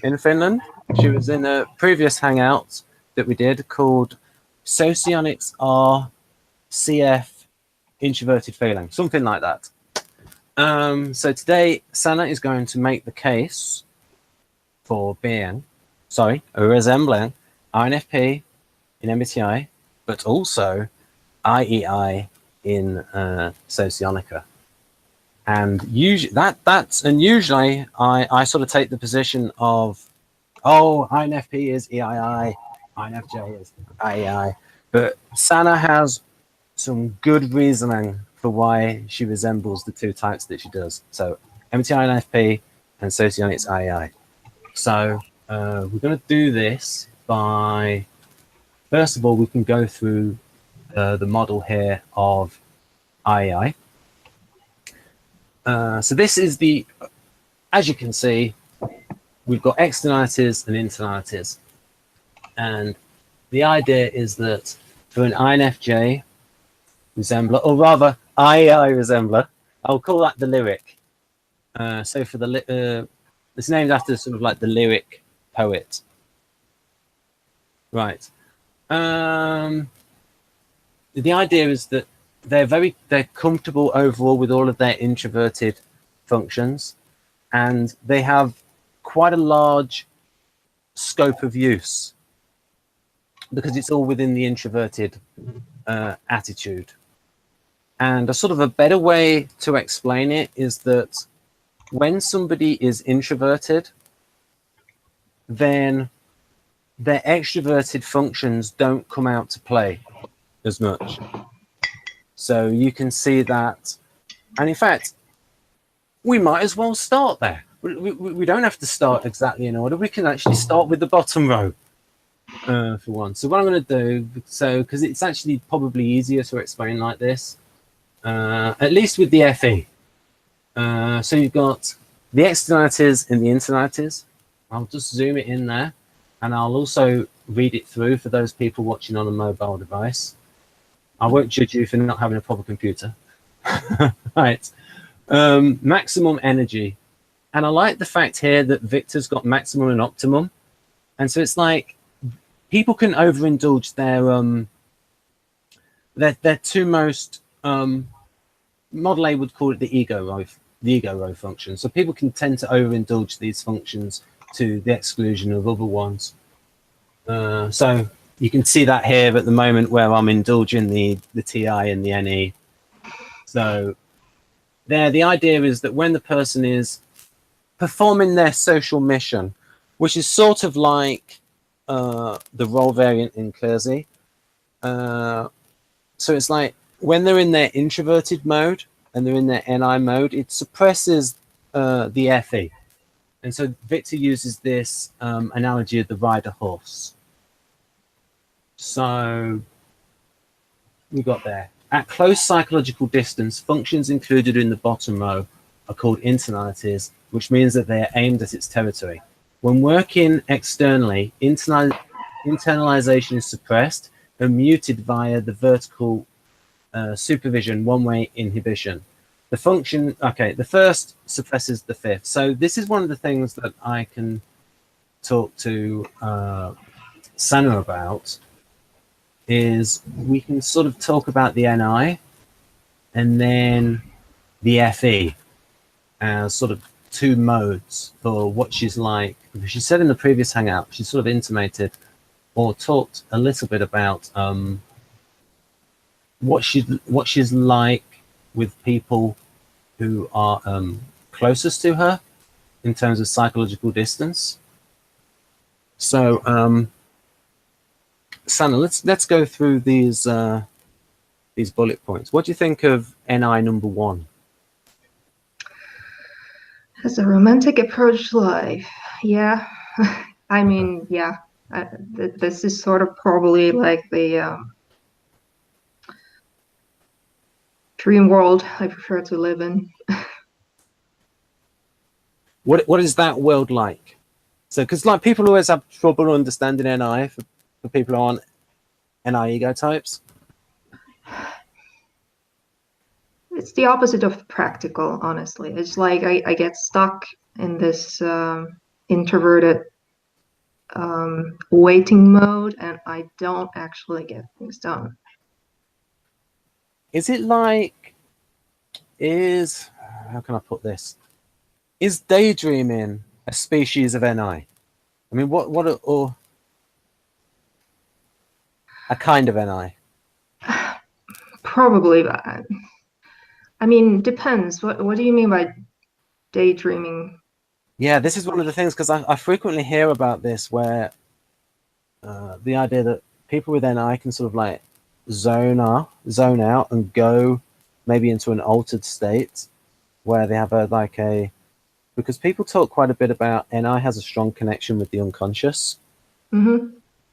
in Finland. She was in a previous hangout that we did called SOCIONICS I.E.I introverted feeling, something like that. So today, Sanna is going to make the case for resembling INFP in MBTI, but also IEI in Socionica. And usually I sort of take the position of, oh, INFP is EII, INFJ is IEI, but Sanna has some good reasoning for why she resembles the two types that she does. So MBTI INFP and Socionics I.E.I. So we're going to do this by, first of all, we can go through the model here of IEI. So this is the, as you can see, we've got externalities and internalities. And the idea is that for an INFJ resembler, or rather IEI resembler, I'll call that the lyric. So for the, it's named after sort of like the lyric poet. Right. The idea is that they're comfortable overall with all of their introverted functions, and they have quite a large scope of use because it's all within the introverted attitude. And a sort of a better way to explain it is that when somebody is introverted, then their extroverted functions don't come out to play as much. So you can see that, and in fact, we might as well start there. We don't have to start exactly in order. We can actually start with the bottom row for one. So what I'm going to do, because it's actually probably easier to explain like this, at least with the FE. So you've got the externalities and the internalities. I'll just zoom it in there, and I'll also read it through for those people watching on a mobile device. I won't judge you for not having a proper computer. Right. Maximum energy. And I like the fact here that Victor's got maximum and optimum. And so it's like people can overindulge their two most, Model A would call it the ego row function. So people can tend to overindulge these functions to the exclusion of other ones. So you can see that here at the moment where I'm indulging the TI and the NE. So there, the idea is that when the person is performing their social mission, which is sort of like the role variant in Kersey. So it's like when they're in their introverted mode and they're in their NI mode, it suppresses the FE. And so Victor uses this analogy of the rider horse. So we got there. At close psychological distance, functions included in the bottom row are called internalities, which means that they are aimed at its territory. When working externally, internalization is suppressed and muted via the vertical supervision, one-way inhibition. The function, okay, the first suppresses the fifth. So this is one of the things that I can talk to Sanna about, is we can sort of talk about the NI and then the FE as sort of two modes for what she's like. She said in the previous hangout, she sort of intimated or talked a little bit about what she's like with people who are closest to her in terms of psychological distance. So Sanna, let's go through these bullet points. What do you think of NI number 1? Has a romantic approach to life. Yeah, I mean, yeah, this is sort of probably like the dream world I prefer to live in. What is that world like? So, because like people always have trouble understanding NI for people who aren't NI ego types. It's the opposite of practical, honestly. It's like I get stuck in this introverted waiting mode, and I don't actually get things done. Is it like, how can I put this? Is daydreaming a species of NI? I mean, or a kind of NI? Probably, but I mean, depends. What do you mean by daydreaming? Yeah, this is one of the things, because I frequently hear about this, where the idea that people with NI can sort of like zone out and go maybe into an altered state where they have because people talk quite a bit about NI has a strong connection with the unconscious. Mm-hmm.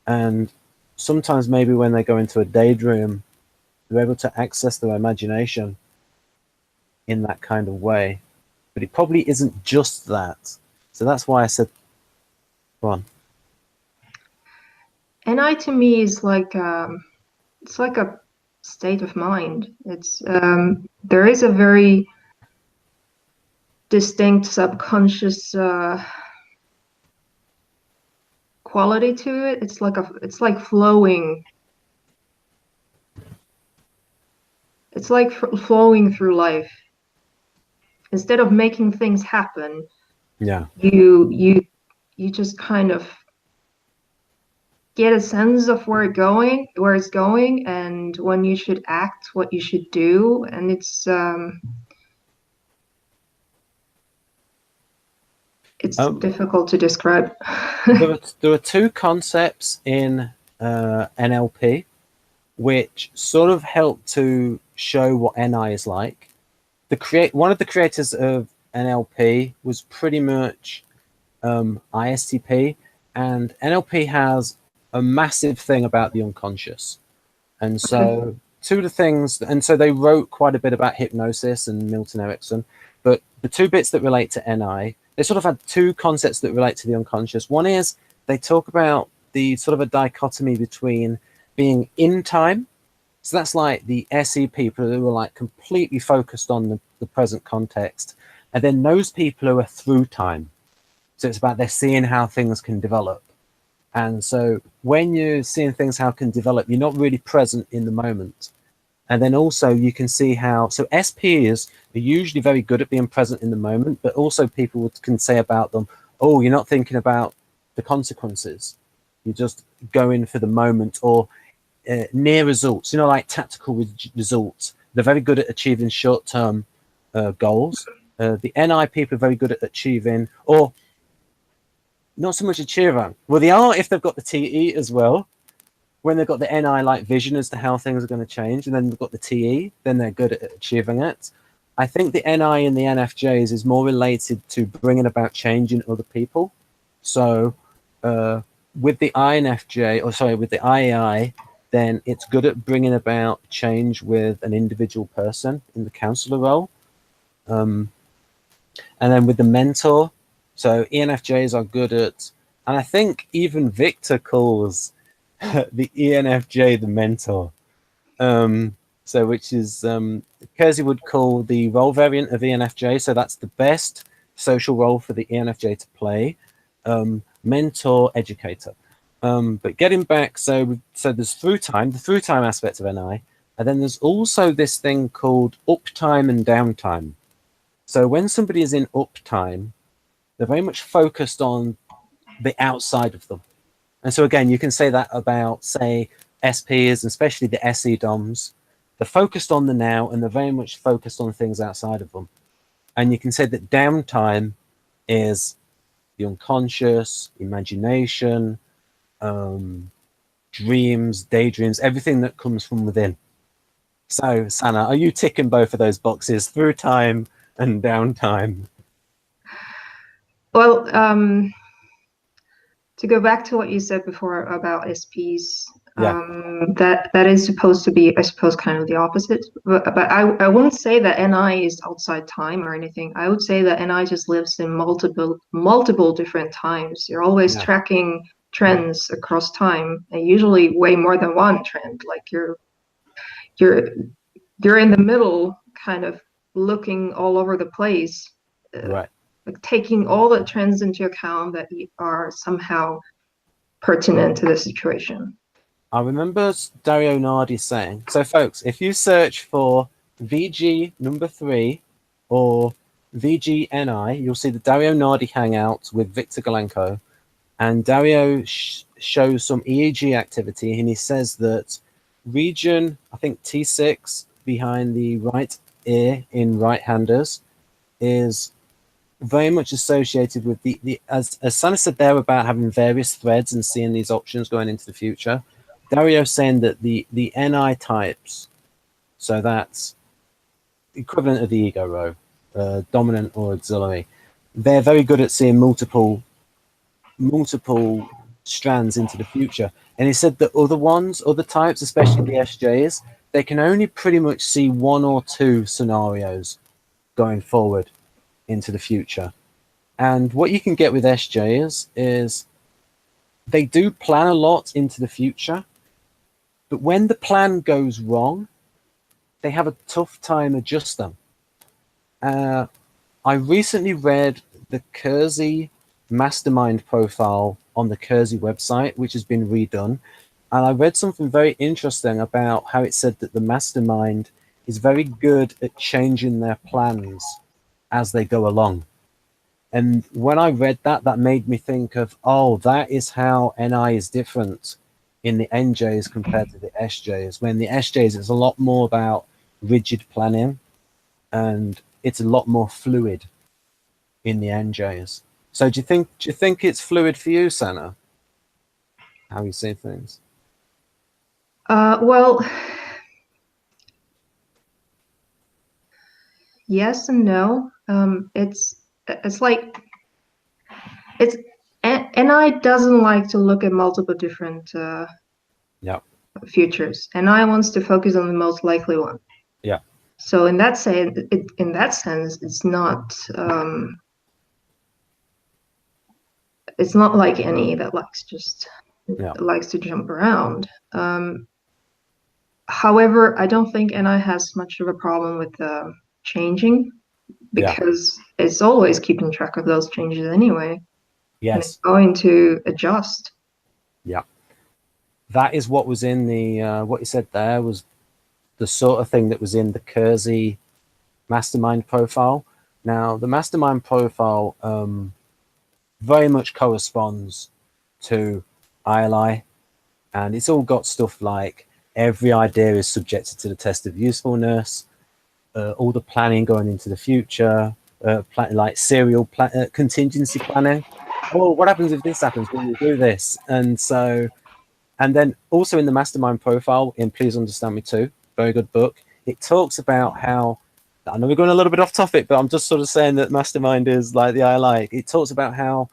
And sometimes maybe when they go into a daydream, they're able to access their imagination in that kind of way. But it probably isn't just that. So that's why I said, go on. NI to me is like it's like a state of mind. It's there is a very distinct subconscious quality to it. It's like flowing. It's like flowing through life. Instead of making things happen, Yeah. you just kind of get a sense of where it's going, and when you should act, what you should do, and it's difficult to describe. There are two concepts in NLP which sort of help to show what NI is like. One of the creators of NLP was pretty much ISTP, and NLP has a massive thing about the unconscious. And so two of the things, and so they wrote quite a bit about hypnosis and Milton Erickson, but the two bits that relate to NI, they sort of had two concepts that relate to the unconscious. One is they talk about the sort of a dichotomy between being in time. So that's like the SE people who are like completely focused on the present context. And then those people who are through time. So it's about they're seeing how things can develop. And so when you're seeing things how can develop, you're not really present in the moment. And then also you can see how, so SPs are usually very good at being present in the moment, but also people can say about them, oh, you're not thinking about the consequences. You're just going for the moment, or near results, like tactical results. They're very good at achieving short-term goals. The NI people are very good at achieving, or not so much achieving. Well, they are if they've got the TE as well. When they've got the NI like vision as to how things are going to change, and then they've got the TE, then they're good at achieving it. I think the NI and the NFJs is more related to bringing about change in other people. So with the INFJ, or sorry, with the I.E.I., then it's good at bringing about change with an individual person in the counselor role. And then with the mentor, so ENFJs are good at, and I think even Victor calls the ENFJ the mentor. So which is, Kersey would call the role variant of ENFJ. So that's the best social role for the ENFJ to play. Mentor, educator. But getting back, so there's through time, the through time aspect of NI, and then there's also this thing called uptime and downtime. So when somebody is in uptime, they're very much focused on the outside of them. And so again, you can say that about, say, SPs, especially the SE DOMs. They're focused on the now, and they're very much focused on things outside of them. And you can say that downtime is the unconscious, imagination, dreams, daydreams, everything that comes from within. So, Sanna, are you ticking both of those boxes, through time and downtime? Well, to go back to what you said before about SPs, Yeah. that is supposed to be, I suppose, kind of the opposite. But I wouldn't say that NI is outside time or anything. I would say that NI just lives in multiple different times. You're always tracking trends across time, and usually way more than one trend. Like you're in the middle, kind of looking all over the place. Right. Like taking all the trends into account that are somehow pertinent to the situation. I remember Dario Nardi saying, so folks, if you search for VG number 3 or VGNI, you'll see the Dario Nardi hangout with Victor Galenko. And Dario shows some EEG activity, and he says that region, I think T6, behind the right ear in right-handers is very much associated with as Sanna said there about having various threads and seeing these options going into the future. Dario's saying that the NI types, so that's the equivalent of the ego row, dominant or auxiliary, they're very good at seeing multiple strands into the future. And he said that other types, especially the SJs, they can only pretty much see 1 or 2 scenarios going forward into the future. And what you can get with SJs is they do plan a lot into the future, but when the plan goes wrong, they have a tough time adjusting. I recently read the Kersey mastermind profile on the Kersey website, which has been redone. And I read something very interesting about how it said that the mastermind is very good at changing their plans as they go along. And when I read that, that made me think of, oh, that is how NI is different in the NJs compared to the SJs. When the SJs, it's a lot more about rigid planning, and it's a lot more fluid in the NJs. So do you think it's fluid for you, Sanna? How you see things? Well, yes and no. It's like NI doesn't like to look at multiple different futures. NI wants to focus on the most likely one. Yeah. So in that sense, it's not like any that likes to jump around. However, I don't think NI has much of a problem with changing, because it's always keeping track of those changes anyway. Yes. And it's going to adjust. Yeah. That is what was in the, what you said there was the sort of thing that was in the Kersey mastermind profile. Now, the mastermind profile very much corresponds to I.E.I, and it's all got stuff like every idea is subjected to the test of usefulness, all the planning going into the future, like serial contingency planning. Oh, what happens if this happens? Will we do this? And so, and then also in the mastermind profile in Please Understand Me Too, very good book, it talks about how, I know we're going a little bit off topic, but I'm just sort of saying that mastermind is like the I.E.I. It talks about how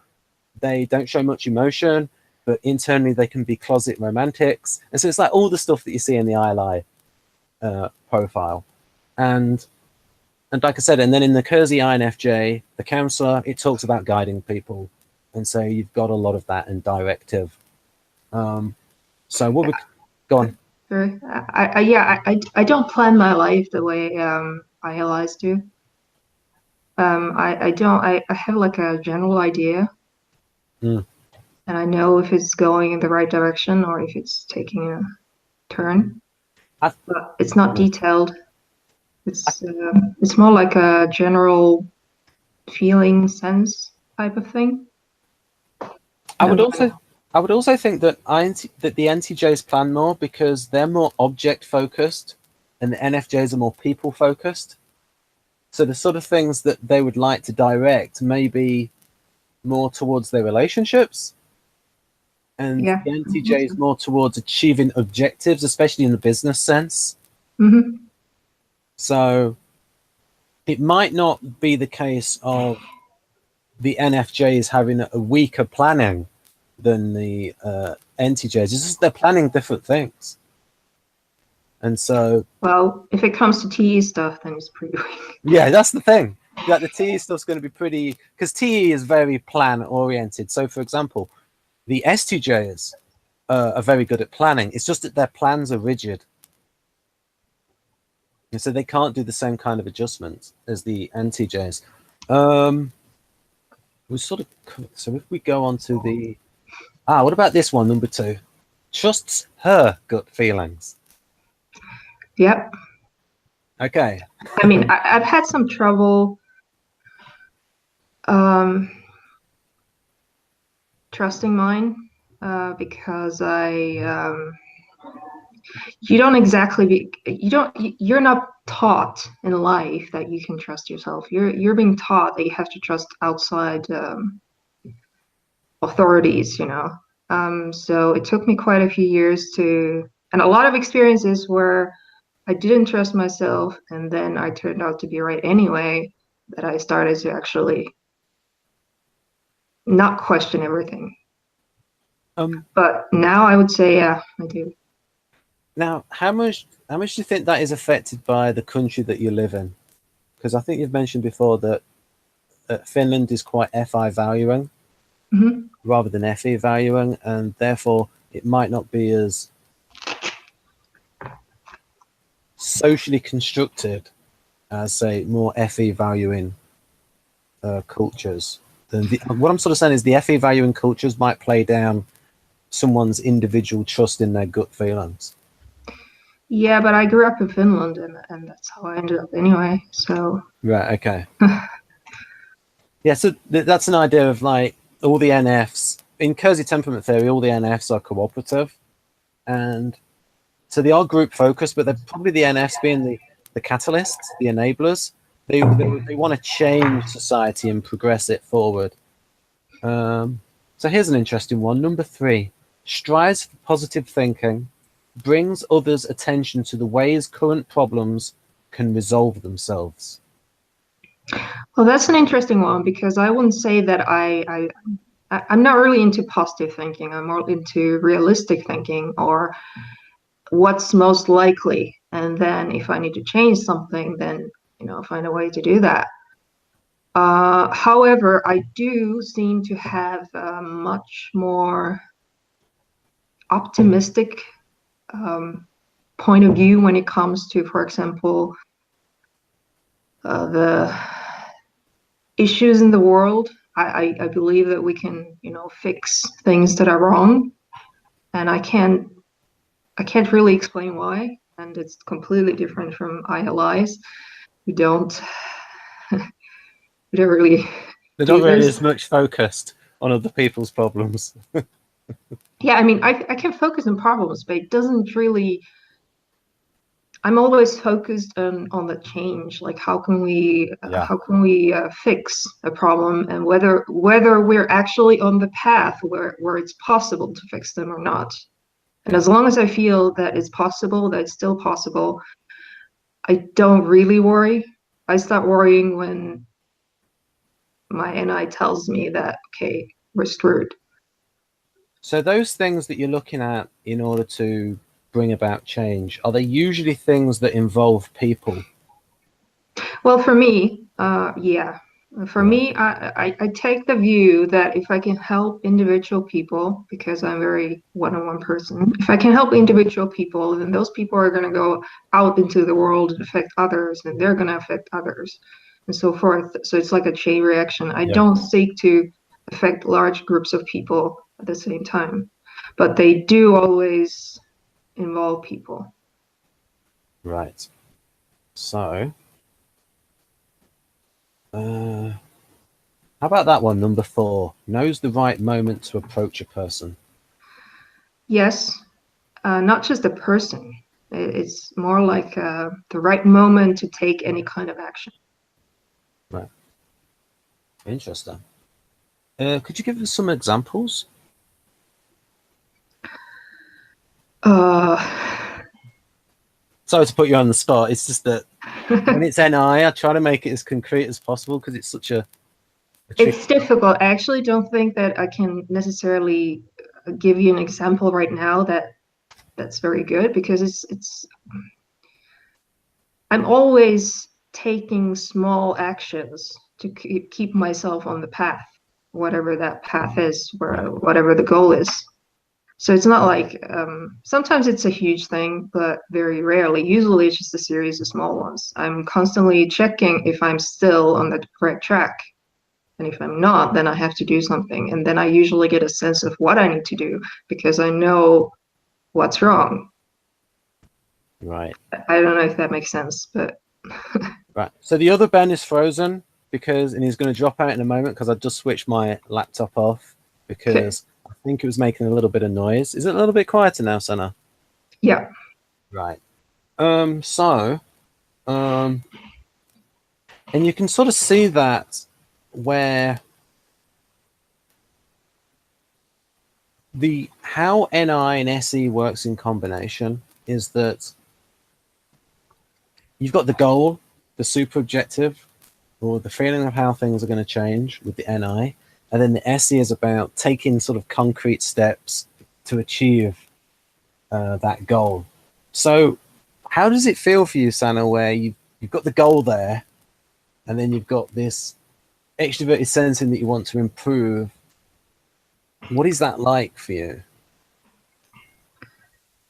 they don't show much emotion, but internally they can be closet romantics. And so it's like all the stuff that you see in the I.E.I. Profile. And like I said, and then in the Kersey INFJ, the counselor, it talks about guiding people. And so you've got a lot of that in directive. So what we go on. I don't plan my life the way ILIs do. I have like a general idea. And I know if it's going in the right direction or if it's taking a turn. But it's not detailed. It's more like a general feeling sense type of thing. I would also think that the NTJs plan more because they're more object focused and the NFJs are more people focused. So the sort of things that they would like to direct may be more towards their relationships, and the NTJs more towards achieving objectives, especially in the business sense. So it might not be the case of the NFJs having a weaker planning than the NTJs. It's just they're planning different things. And so, well, if it comes to TE stuff, then it's pretty weak. Yeah, that's the thing. Yeah, the TE stuff's going to be pretty, because TE is very plan oriented. So, for example, the STJs are very good at planning. It's just that their plans are rigid, and so they can't do the same kind of adjustments as the NTJs. We sort of, so if we go on to the What about this one, number 2? Trusts her gut feelings. Yep. Okay. I mean, I've had some trouble trusting mine because you're not taught in life that you can trust yourself. You're being taught that you have to trust outside authorities, you know. So it took me quite a few years and a lot of experiences where I didn't trust myself, and then I turned out to be right anyway, that I started to actually not question everything. But now I would say, yeah, I do. Now, how much do you think that is affected by the country that you live in? Because I think you've mentioned before that Finland is quite FI valuing rather than FE valuing, and therefore it might not be as socially constructed as, say, more FE valuing cultures. What I'm sort of saying is the FE valuing cultures might play down someone's individual trust in their gut feelings. Yeah, but I grew up in Finland, and that's how I ended up anyway. So right, okay. Yeah, so that's an idea of like all the NFs in cozy temperament theory. All the NFs are cooperative, and so they are group focused, but they're probably the NFs being the catalysts, the enablers. They want to change society and progress it forward. So here's an interesting one. Number 3, strives for positive thinking, brings others' attention to the ways current problems can resolve themselves. Well, that's an interesting one, because I wouldn't say that I'm not really into positive thinking. I'm more into realistic thinking, or what's most likely. And then if I need to change something, then, you know, find a way to do that. However, I do seem to have a much more optimistic point of view when it comes to, for example, the issues in the world. I believe that we can, you know, fix things that are wrong, and I can't really explain why. And it's completely different from ILIs. We don't really. They're not really as much focused on other people's problems. Yeah, I mean, I can focus on problems, but it doesn't really. I'm always focused on the change. Like, how can we fix a problem, and whether we're actually on the path where it's possible to fix them or not. And as long as I feel that it's possible, that it's still possible, I don't really worry. I start worrying when my NI tells me that, okay, we're screwed. So those things that you're looking at in order to bring about change, are they usually things that involve people? Well, for me, yeah. For me, I take the view that if I can help individual people, because I'm very one-on-one person, if I can help individual people, then those people are going to go out into the world and affect others, and they're going to affect others, and so forth. So it's like a chain reaction. I don't seek to affect large groups of people at the same time, but they do always involve people. Right. So, how about that one, number 4? Knows the right moment to approach a person. Yes, not just a person. It's more like the right moment to take any kind of action. Right. Interesting. Could you give us some examples? Sorry to put you on the spot. It's just that when it's NI, I try to make it as concrete as possible because it's such a it's difficult. I actually don't think that I can necessarily give you an example right now that's very good, because it's I'm always taking small actions to keep myself on the path, whatever that path is, whatever the goal is. So it's not like, sometimes it's a huge thing, but very rarely. Usually it's just a series of small ones. I'm constantly checking if I'm still on the correct track. And if I'm not, then I have to do something. And then I usually get a sense of what I need to do because I know what's wrong. Right. I don't know if that makes sense, but Right. So the other Ben is frozen and he's going to drop out in a moment because I just switched my laptop off because I think it was making a little bit of noise. Is it a little bit quieter now, Sanna? yeah. Right. And you can sort of see that where how NI and SE works in combination is that you've got the goal, the super objective, or the feeling of how things are going to change with the NI, and then the SE is about taking sort of concrete steps to achieve that goal. So how does it feel for you, Sanna, where you've got the goal there, and then you've got this extroverted sensing that you want to improve? What is that like for you?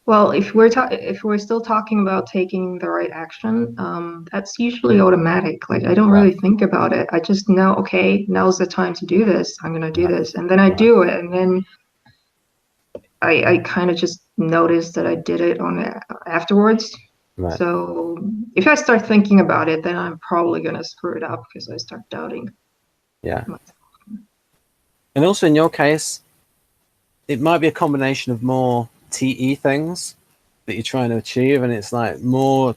Well, if we're still talking about taking the right action, that's usually automatic. Like I don't really think about it. I just know, okay, now's the time to do this. I'm gonna do this, and then I do it, and then I kind of just notice that I did it on afterwards. Right. So if I start thinking about it, then I'm probably gonna screw it up because I start doubting. Yeah. And also in your case, it might be a combination of more TE things that you're trying to achieve, and it's like more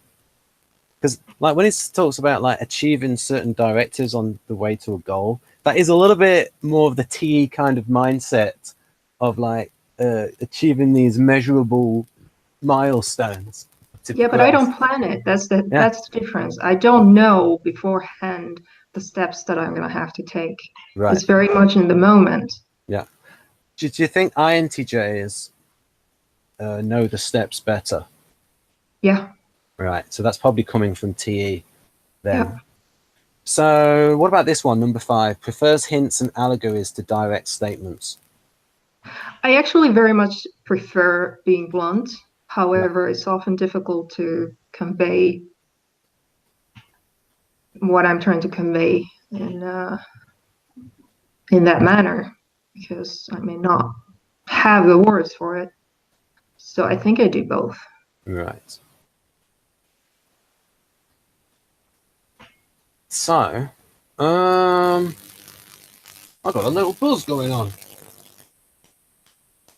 because like when it talks about like achieving certain directives on the way to a goal, that is a little bit more of the TE kind of mindset of like achieving these measurable milestones. Yeah, but I don't plan it. That's the difference. I don't know beforehand the steps that I'm gonna have to take. Right. It's very much in the moment. Yeah. Do you think INTJs know the steps better? Yeah. Right. So that's probably coming from TE then. Yeah. So what about this one, number 5? Prefers hints and allegories to direct statements. I actually very much prefer being blunt. However, it's often difficult to convey what I'm trying to convey in that manner because I may not have the words for it. So I think I do both. Right. So, I've got a little buzz going on.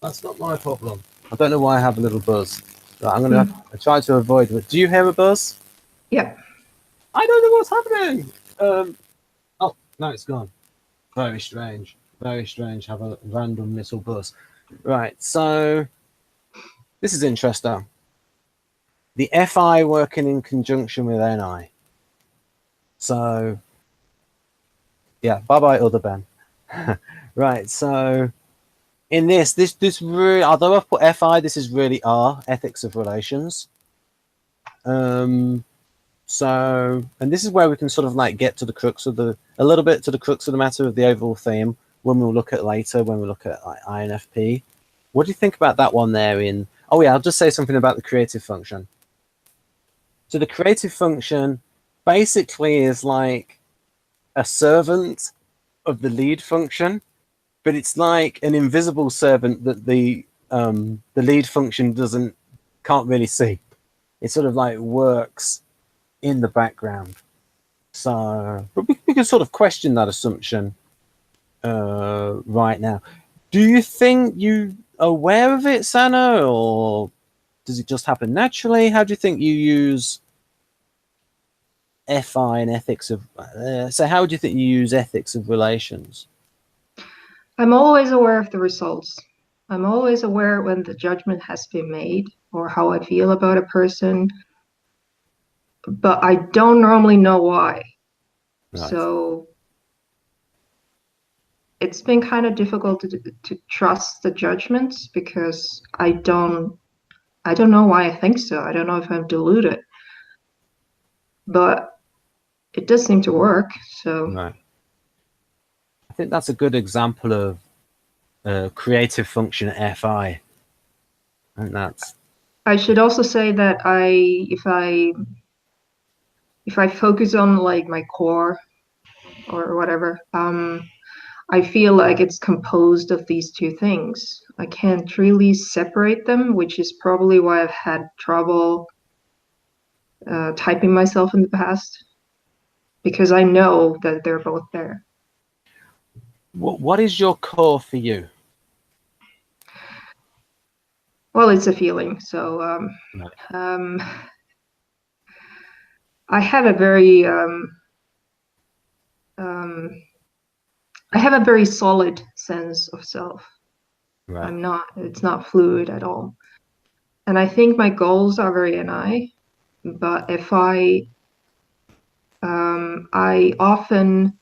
That's not my problem. I don't know why I have a little buzz. Right, I'm gonna try to avoid it. Do you hear a buzz? Yeah. I don't know what's happening. Oh, no, it's gone. Very strange. Very strange. Have a random little buzz. Right. So this is interesting. The FI working in conjunction with NI. So yeah, bye-bye, other Ben. Right. So in this really, although I've put FI, this is really R, ethics of relations. So, and this is where we can sort of like get to the crux of a little bit to the crux of the matter of the overall theme when we'll look at later, when we look at like INFP. What do you think about that one there oh yeah, I'll just say something about the creative function. So the creative function basically is like a servant of the lead function, but it's like an invisible servant that the lead function can't really see. It sort of like works in the background. So, but we can sort of question that assumption right now. Do you think you are aware of it, Sanna, or does it just happen naturally? How do you think you use FI and ethics of? So, how do you think you use ethics of relations? I'm always aware of the results. I'm always aware when the judgment has been made or how I feel about a person, but I don't normally know why. Right. So it's been kind of difficult to trust the judgments because I don't know why I think so. I don't know if I'm deluded, but it does seem to work. So right. I think that's a good example of creative function FI. And that's. I should also say that if I focus on like my core or whatever, I feel like it's composed of these two things. I can't really separate them, which is probably why I've had trouble typing myself in the past, because I know that they're both there. What is your core for you? Well, it's a feeling. So I have a very I have a very solid sense of self. Right. It's not fluid at all. And I think my goals are very NI, but if I often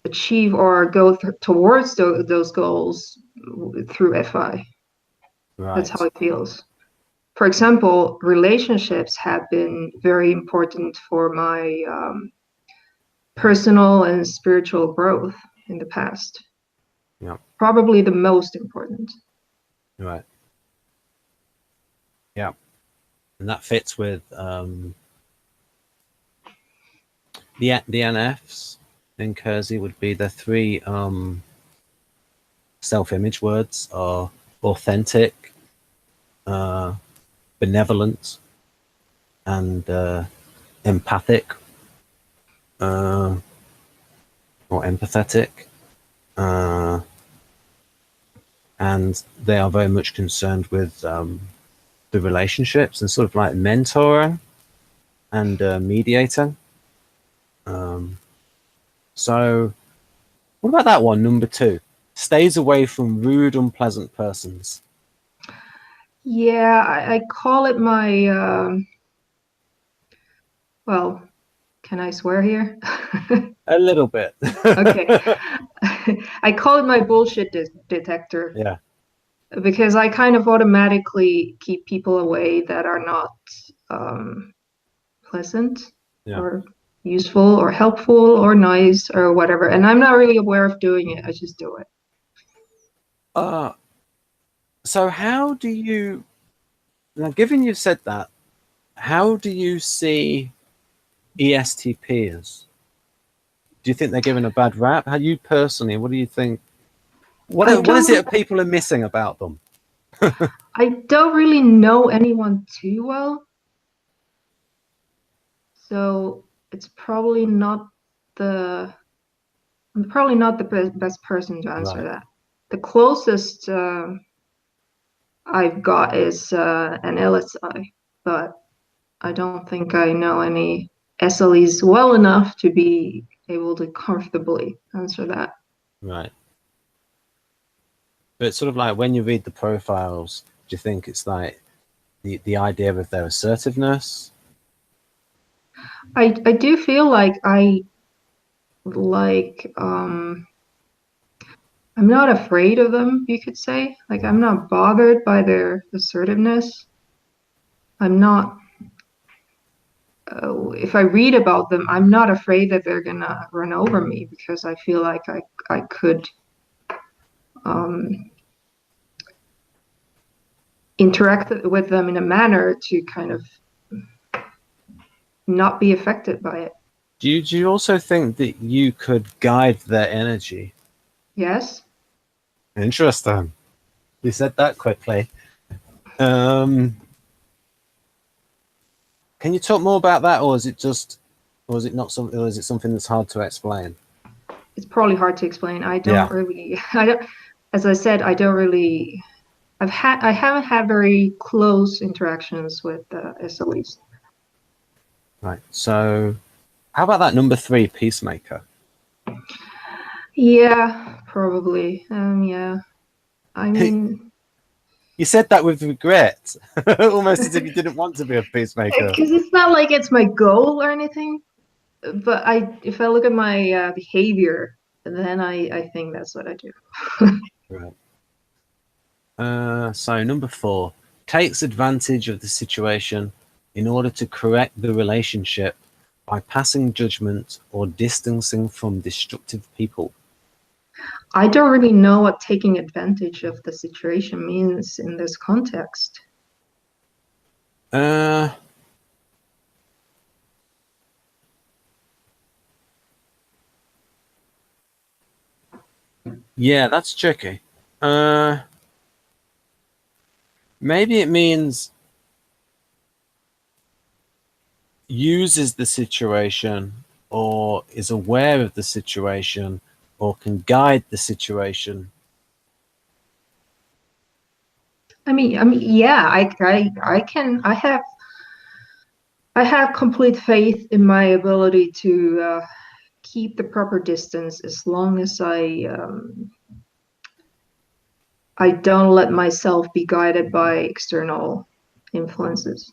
achieve or go towards those goals through FI. That's how Right. it feels. For example, relationships have been very important for my personal and spiritual growth in the past. Yeah. Probably the most important. Right. Yeah. And that fits with the NFs in Kersey would be the three self-image words are authentic, benevolent, and empathic, or empathetic. And they are very much concerned with the relationships and sort of like mentoring and mediating. So what about that one, number 2? Stays away from rude, unpleasant persons. Yeah, I call it my, well, can I swear here? A little bit. Okay. I call it my bullshit detector. Yeah. Because I kind of automatically keep people away that are not pleasant Yeah. or useful or helpful or nice or whatever. And I'm not really aware of doing it. I just do it. So how do you, now given you've said that, how do you see ESTPs? Do you think they're given a bad rap? How you personally, what do you think? What is it people are missing about them? I don't really know anyone too well. So it's probably not I'm probably not the best person to answer Right. that. The closest I've got is an LSI, but I don't think I know any SLEs well enough to be able to comfortably answer that. Right. But it's sort of like when you read the profiles, do you think it's like the idea of their assertiveness? I do feel like I'm not afraid of them, you could say. Like I'm not bothered by their assertiveness. I'm not if I read about them, I'm not afraid that they're gonna run over me because I feel like I could interact with them in a manner to kind of not be affected by it. Do you also think that you could guide their energy? Yes. Interesting. You said that quickly. Can you talk more about that, or is it just, or is it not something, or is it something that's hard to explain? It's probably hard to explain. I Yeah. don't, as I said, I haven't had very close interactions with SLEs. Right. So, how about that number 3, peacemaker? Yeah, probably. Yeah. I mean, You said that with regret, almost as if you didn't want to be a peacemaker. because it's not like it's my goal or anything, but if I look at my behavior, then I think that's what I do. Right. So number 4, takes advantage of the situation in order to correct the relationship by passing judgment or distancing from destructive people. I don't really know what taking advantage of the situation means in this context. Yeah, that's tricky. Maybe it means uses the situation or is aware of the situation or can guide the situation. Yeah, I have complete faith in my ability to keep the proper distance as long as I don't let myself be guided by external influences.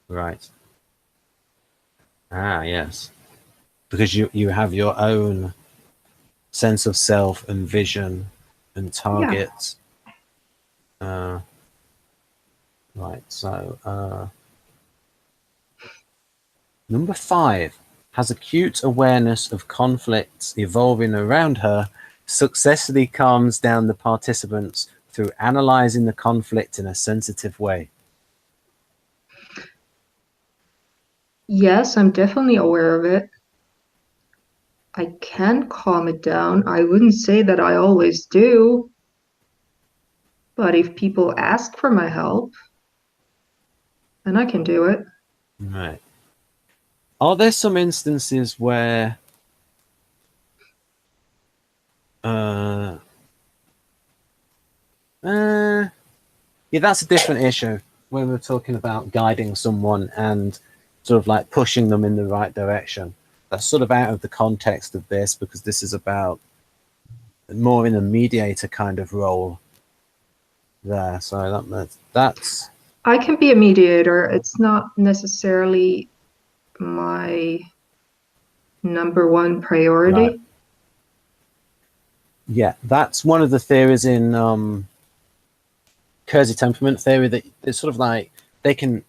Right. Ah, yes. Because you have your own sense of self and vision and Yeah. targets. Right. So number 5 has acute awareness of conflicts evolving around her, successfully calms down the participants through analyzing the conflict in a sensitive way. Yes, I'm definitely aware of it. I can calm it down. I wouldn't say that I always do, but if people ask for my help, then I can do it. Right. Are there some instances where uh, uh, yeah, that's a different issue when we're talking about guiding someone and sort of like pushing them in the right direction. That's sort of out of the context of this because this is about more in a mediator kind of role there. So that's I can be a mediator. It's not necessarily my number one right. priority. Yeah, that's one of the theories in Kersey temperament theory that it's sort of like they can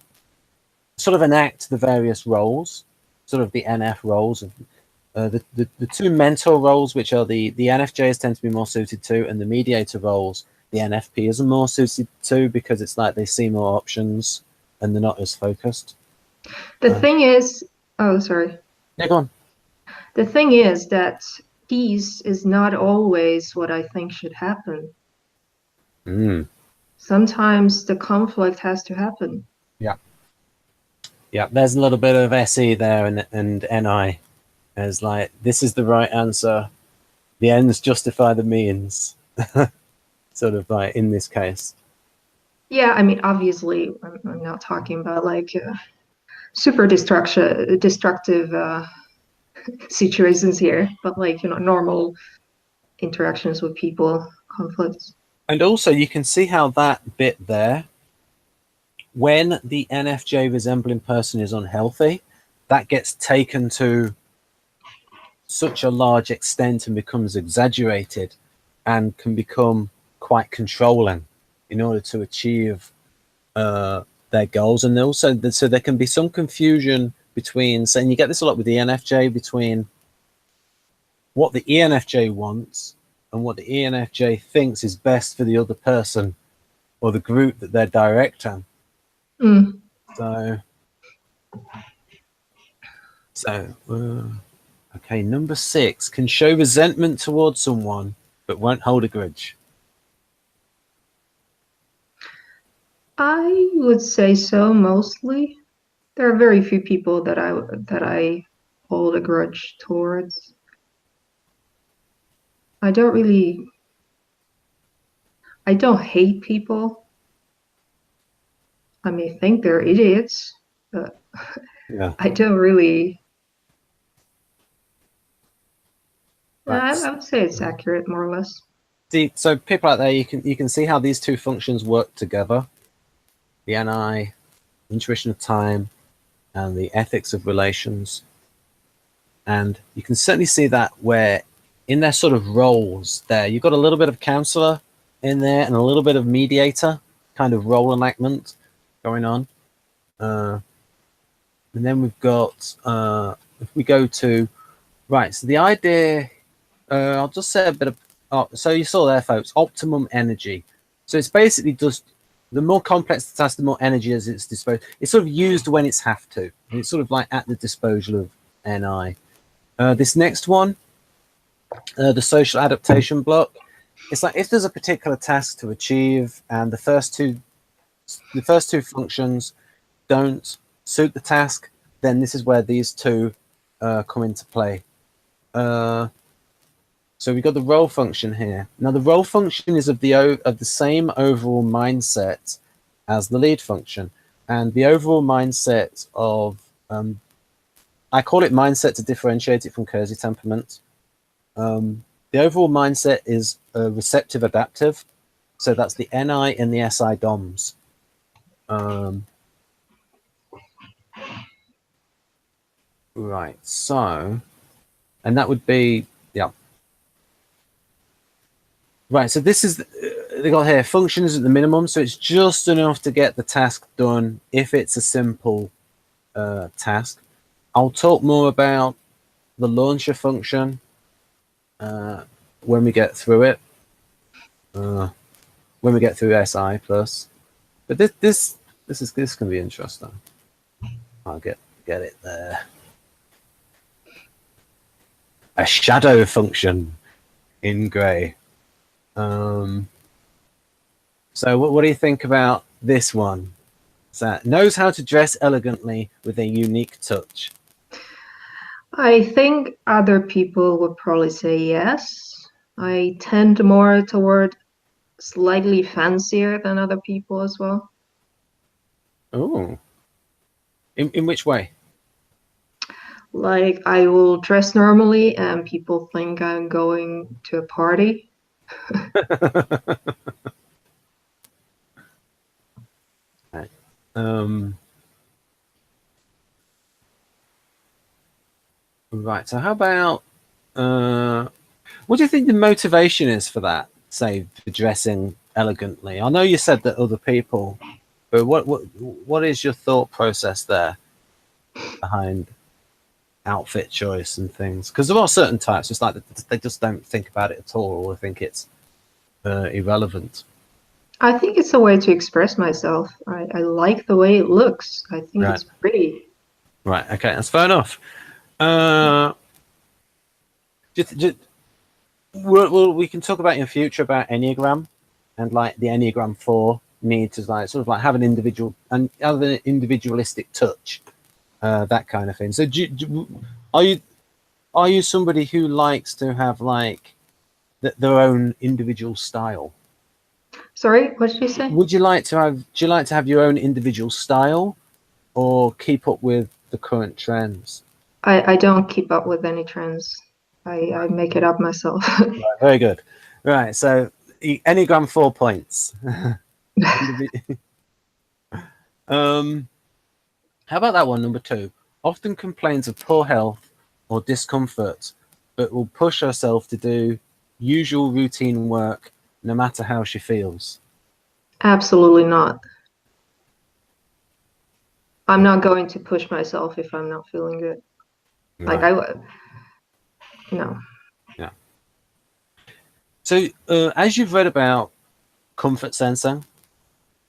sort of enact the various roles, sort of the NF roles of the two mentor roles, which are the NFJs tend to be more suited to, and the mediator roles, the NFPs are more suited to because it's like they see more options and they're not as focused. The thing is, oh, sorry. Yeah, go on. The thing is that peace is not always what I think should happen. Mm. Sometimes the conflict has to happen. Yeah. Yeah, there's a little bit of SE there and NI as like, this is the right answer. The ends justify the means, sort of like in this case. Yeah, I mean, obviously, I'm not talking about like super destructive situations here, but like, normal interactions with people, conflicts. And also, you can see how that bit there, when the NFJ resembling person is unhealthy, that gets taken to such a large extent and becomes exaggerated and can become quite controlling in order to achieve their goals. And also, so there can be some confusion between, saying you get this a lot with the NFJ, between what the ENFJ wants and what the ENFJ thinks is best for the other person or the group that they're directing. Mm. Okay, number 6 can show resentment towards someone but won't hold a grudge. I would say so, mostly. There are very few people that I hold a grudge towards. I don't hate people. I may think they're idiots, but Yeah. I don't really. Right. I would say it's accurate, more or less. See, so people out there, you can see how these two functions work together: the NI, intuition of time, and the ethics of relations. And you can certainly see that where in their sort of roles there, you've got a little bit of counselor in there and a little bit of mediator kind of role enactment going on. And then we've got, if we go to, right, so the idea, I'll just say a bit of, so you saw there, folks, optimum energy. So it's basically just, the more complex the task, the more energy as it's disposed. It's sort of used when it's have to. It's sort of like at the disposal of NI. This next one, the social adaptation block. It's like if there's a particular task to achieve and the first two functions don't suit the task, then this is where these two come into play. So we've got the role function here. Now the role function is of the same overall mindset as the lead function, and the overall mindset of I call it mindset to differentiate it from cozy temperament. The overall mindset is receptive adaptive, so that's the NI and the SI DOMs. Right, so, and that would be, yeah. Right, so this is, they got here, functions at the minimum, so it's just enough to get the task done if it's a simple task. I'll talk more about the launcher function when we get through it, when we get through SI plus. But this can be interesting. I'll get it there. A shadow function in grey. So what do you think about this one? So knows how to dress elegantly with a unique touch. I think other people would probably say yes. I tend more toward slightly fancier than other people as well. Oh. In which way? Like I will dress normally and people think I'm going to a party. Right. Right. So how about what do you think the motivation is for that? Say for dressing elegantly. I know you said that other people, but what is your thought process there behind outfit choice and things? Because there are certain types, it's like they just don't think about it at all, or think it's irrelevant. I think it's a way to express myself. I like the way it looks. I think Right. it's pretty. Right. Okay, that's fair enough. We can talk about in future about Enneagram and like the Enneagram 4 need to like sort of like have an individual and have an individualistic touch, that kind of thing. So are you somebody who likes to have like their own individual style? Sorry, what did you say? Do you like to have your own individual style, or keep up with the current trends? I don't keep up with any trends. I make it up myself. Right, very good. Right, so Enneagram 4 points. How about that one, number 2? Often complains of poor health or discomfort, but will push herself to do usual routine work no matter how she feels. Absolutely not. I'm not going to push myself if I'm not feeling good. Right. Like no. Yeah. So as you've read about comfort sensing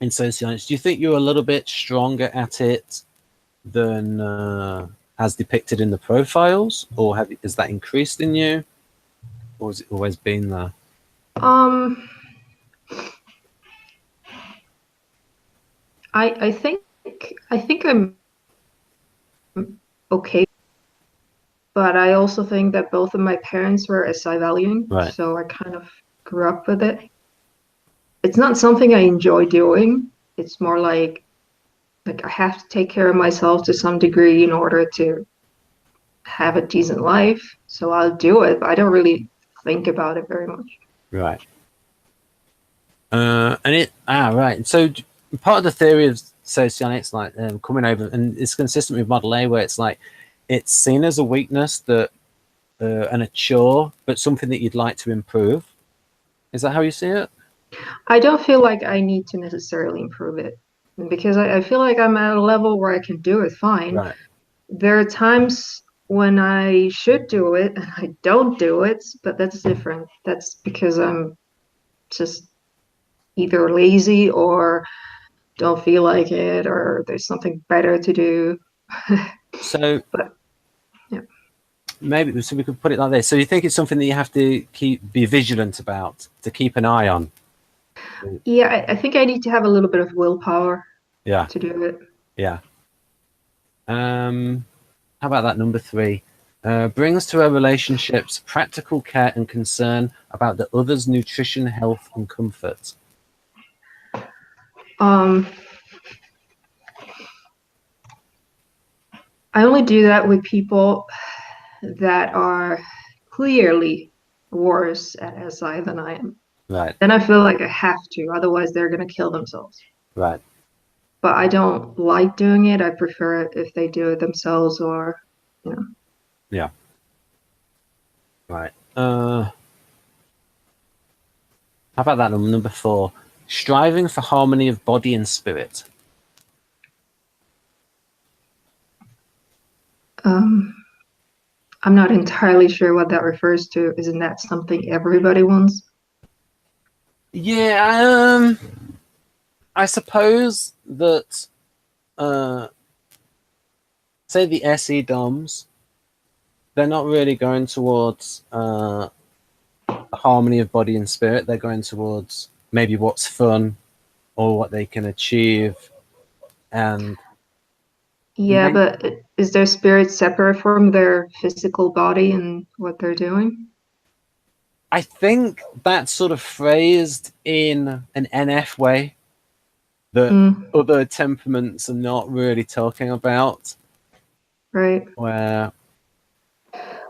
in socionics, do you think you're a little bit stronger at it than as depicted in the profiles, or has that increased in you, or has it always been there? I think I'm okay, but I also think that both of my parents were SI valuing, Right. so I kind of grew up with it. It's not something I enjoy doing. It's more like I have to take care of myself to some degree in order to have a decent life. So I'll do it, but I don't really think about it very much. Right. Right. So part of the theory of socionics, like coming over, and it's consistent with Model A, where it's like it's seen as a weakness that and a chore, but something that you'd like to improve. Is that how you see it? I don't feel like I need to necessarily improve it, because I feel like I'm at a level where I can do it fine. Right. There are times when I should do it and I don't do it, but that's different. That's because I'm just either lazy or don't feel like it, or there's something better to do. So, but yeah. maybe so we could put it like this. So you think it's something that you have to be vigilant about, to keep an eye on? Yeah, I think I need to have a little bit of willpower Yeah. to do it. Yeah. How about that number 3? Brings to our relationships practical care and concern about the other's nutrition, health, and comfort. I only do that with people that are clearly worse at SI than I am. Right. Then I feel like I have to, otherwise they're going to kill themselves. Right. But I don't like doing it. I prefer it if they do it themselves, or, you know. Yeah. Right. How about that number 4? Striving for harmony of body and spirit. I'm not entirely sure what that refers to. Isn't that something everybody wants? Yeah, I suppose that, say the SE DOMs, they're not really going towards harmony of body and spirit. They're going towards maybe what's fun or what they can achieve. And yeah, but is their spirit separate from their physical body and what they're doing? I think that's sort of phrased in an NF way that other temperaments are not really talking about. Right. Where,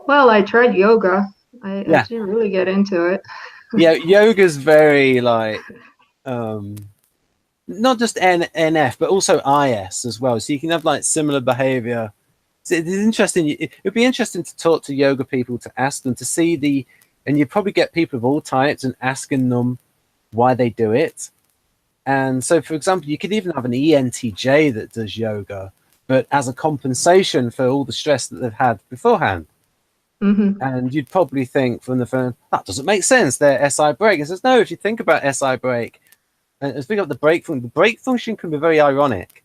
well, I tried yoga. I didn't really get into it. Yeah, yoga's very like not just NF but also IS as well. So you can have like similar behavior. So it's interesting. It'd be interesting to talk to yoga people, to ask them, to see and you probably get people of all types and asking them why they do it. And so, for example, you could even have an ENTJ that does yoga, but as a compensation for all the stress that they've had beforehand. And you'd probably think from the phone, that doesn't make sense. They're SI break. It says, no, if you think about SI break, and speaking of the break function can be very ironic,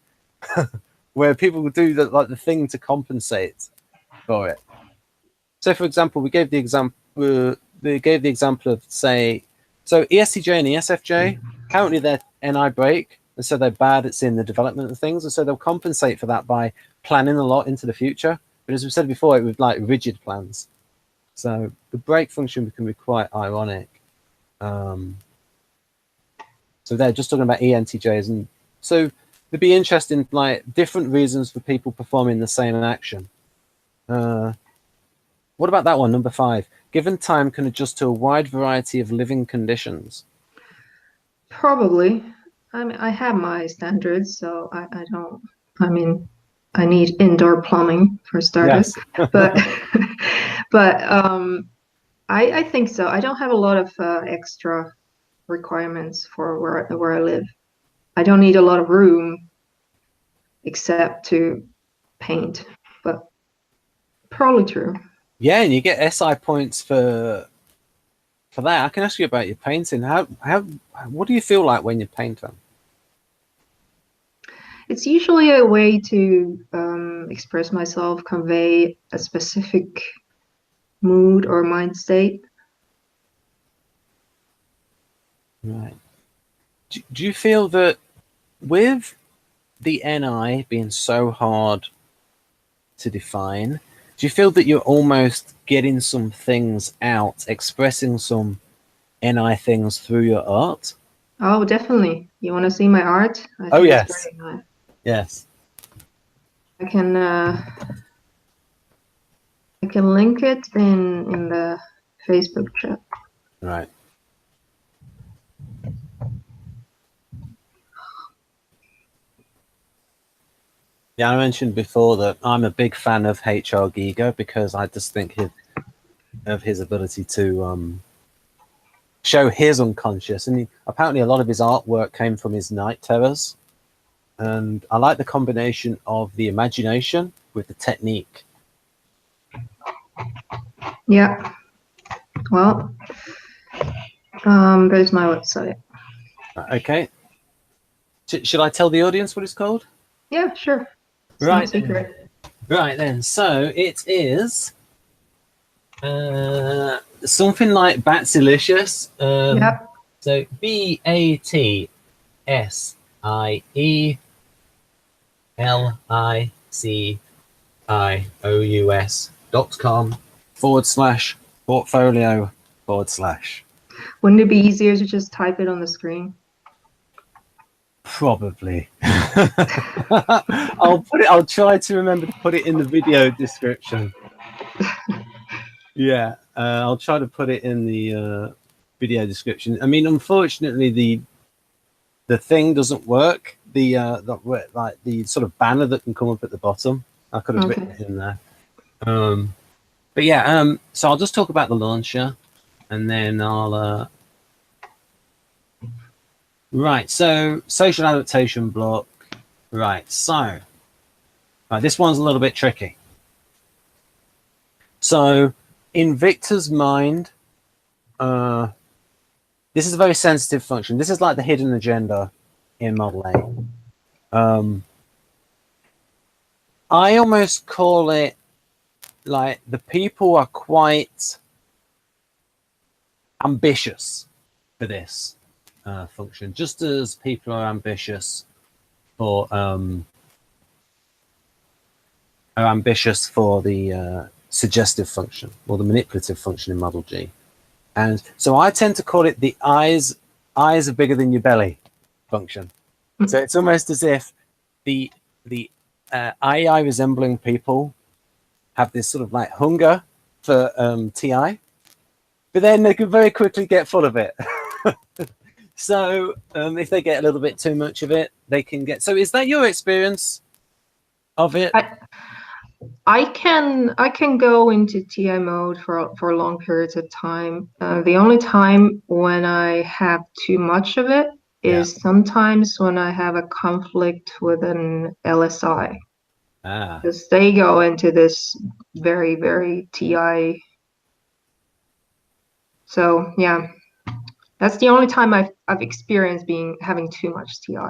where people will do the thing to compensate for it. So, for example, we gave the example of, say, so ESTJ and ESFJ, currently they're NI break, and so they're bad at seeing the development of things, and so they'll compensate for that by planning a lot into the future. But as we said before, it was like rigid plans. So the break function can be quite ironic. So they're just talking about ENTJs, and so there'd be interesting, like different reasons for people performing the same action. What about that one, number 5? Given time can adjust to a wide variety of living conditions. Probably. I mean, I have my standards, so I don't. I mean, I need indoor plumbing for starters, yes. but I think so. I don't have a lot of extra requirements for where I live. I don't need a lot of room except to paint, but probably true. Yeah, and you get SI points for that. I can ask you about your painting. What do you feel like when you paint them? It's usually a way to express myself, convey a specific mood or mind state. Right. Do you feel that with the NI being so hard to define, do you feel that you're almost getting some things out, expressing some NI things through your art? Oh, definitely. You want to see my art? I think yes. It's very nice. Yes. I can link it in the Facebook chat. Right. Yeah, I mentioned before that I'm a big fan of HR Giga because I just think of his ability to show his unconscious, and apparently a lot of his artwork came from his night terrors, and I like the combination of the imagination with the technique. Yeah. Well, there's my website. Okay. Should I tell the audience what it's called? Yeah, sure. It's Right. not secret. Right then. So it is Something like Batsilicious. Yep. So BATSILICIOUS.com/portfolio/. Wouldn't it be easier to just type it on the screen? Probably. I'll try to remember to put it in the video description. Yeah, I'll try to put it in the video description. I mean, unfortunately, the thing doesn't work. The sort of banner that can come up at the bottom. I could have written it in there. But yeah, so I'll just talk about the launcher, and then I'll. Right, so social adaptation block. Right, so this one's a little bit tricky. So in Victor's mind, this is a very sensitive function. This is like the hidden agenda in Model A. I almost call it like the people are quite ambitious for this function, just as people are ambitious for the suggestive function or the manipulative function in Model G. And so I tend to call it the eyes are bigger than your belly function. So it's almost as if the I.E.I. resembling people have this sort of like hunger for TI, but then they can very quickly get full of it. So if they get a little bit too much of it, they can get. So is that your experience of it? I can go into TI mode for long periods of time. The only time when I have too much of it is sometimes when I have a conflict with an LSI. Because they go into this very, very TI. So yeah, that's the only time I've experienced having too much TI.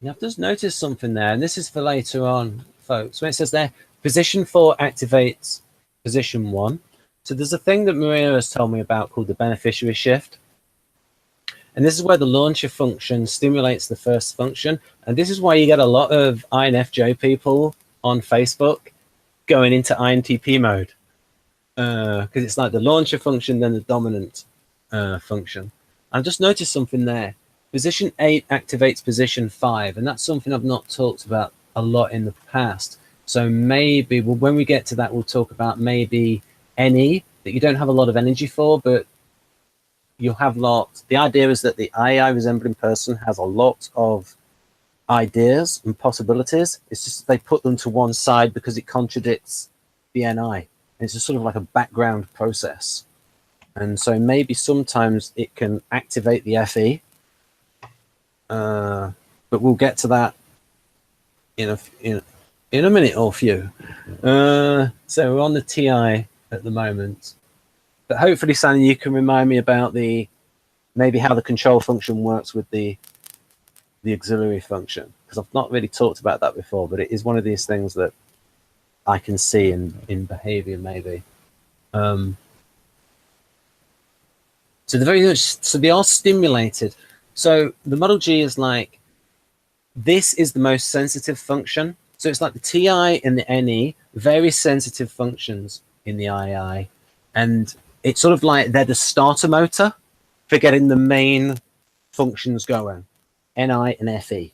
Now I've just noticed something there, and this is for later on, folks. When it says there, position 4 activates position 1. So there's a thing that Maria has told me about called the beneficiary shift. And this is where the launcher function stimulates the first function. And this is why you get a lot of INFJ people on Facebook going into INTP mode. Because it's like the launcher function, then the dominant function. I've just noticed something there. Position 8 activates position 5. And that's something I've not talked about a lot in the past. So maybe, well, when we get to that, we'll talk about maybe NE that you don't have a lot of energy for, but you'll have lots. The idea is that the I.E.I. resembling person has a lot of ideas and possibilities. It's just they put them to one side because it contradicts the NI. And it's just sort of like a background process. And so maybe sometimes it can activate the FE, but we'll get to that in a minute or few. So we're on the TI at the moment. But hopefully, Sanna, you can remind me about maybe how the control function works with the auxiliary function, because I've not really talked about that before, but it is one of these things that I can see in behavior maybe. So they are stimulated. So the Model G is like, this is the most sensitive function. So it's like the TI and the NE, very sensitive functions in the I.E.I. And it's sort of like they're the starter motor for getting the main functions going, NI and FE.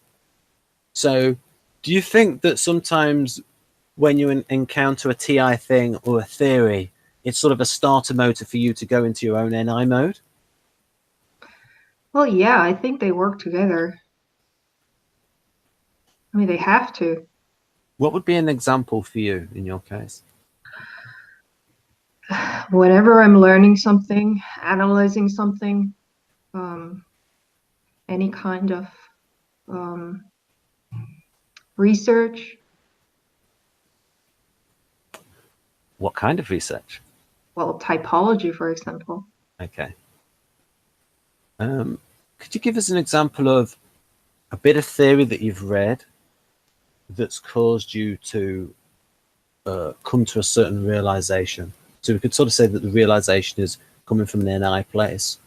So do you think that sometimes when you encounter a TI thing or a theory, it's sort of a starter motor for you to go into your own NI mode? Well, yeah, I think they work together. I mean, they have to. What would be an example for you in your case? Whenever I'm learning something, analyzing something, any kind of research. What kind of research? Well, typology, for example. Okay. Could you give us an example of a bit of theory that you've read that's caused you to come to a certain realization? So we could sort of say that the realization is coming from an NI place.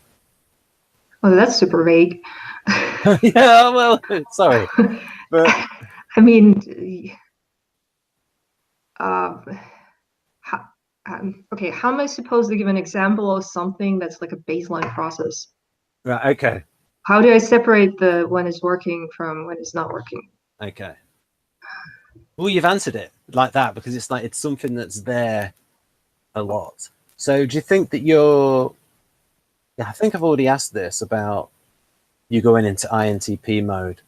Oh, that's super vague. Yeah, well, sorry. But I mean, how, okay, how am I supposed to give an example of something that's like a baseline process? right, okay. How do I separate the when it's working from when it's not working? Okay. Well, you've answered it like that because it's like it's something that's there a lot. So do you think that you're... Yeah, I think I've already asked this about you going into INTP mode.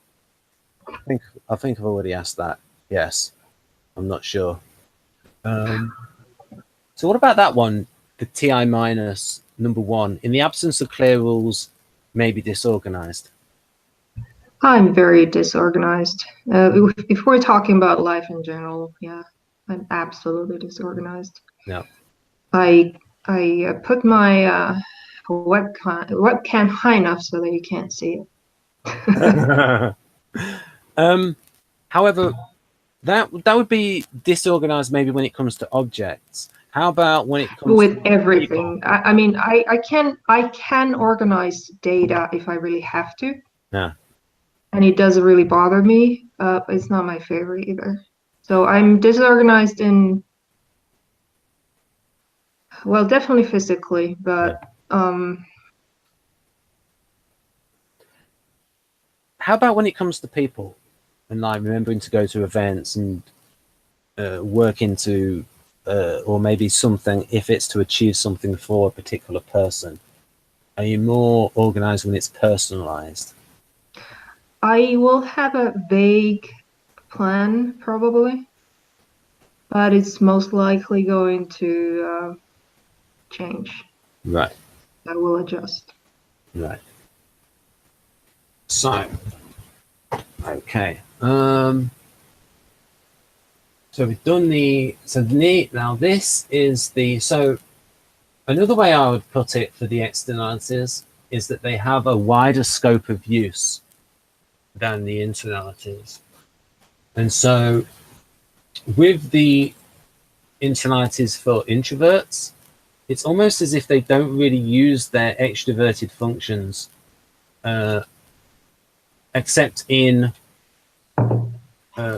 I think I've already asked that. Yes. I'm not sure. So what about that one? The TI minus #1. In the absence of clear rules, may be disorganized. I'm very disorganized. If we're talking about life in general, yeah, I'm absolutely disorganized. Yeah. I put my webcam high enough so that you can't see it. However, that would be disorganized maybe when it comes to objects. How about when it comes with to everything? people? I mean, I can organize data if I really have to. Yeah. And it doesn't really bother me. It's not my favorite either. So I'm disorganized in, well, definitely physically, but how about when it comes to people and like remembering to go to events and work into or maybe something if it's to achieve something for a particular person? Are you more organized when it's personalized? I will have a vague plan probably, but it's most likely going to change. Right. I will adjust. Right. So, okay. So we've done now this is so another way I would put it for the externalities is that they have a wider scope of use than the internalities. And so with the internalities for introverts, it's almost as if they don't really use their extroverted functions except in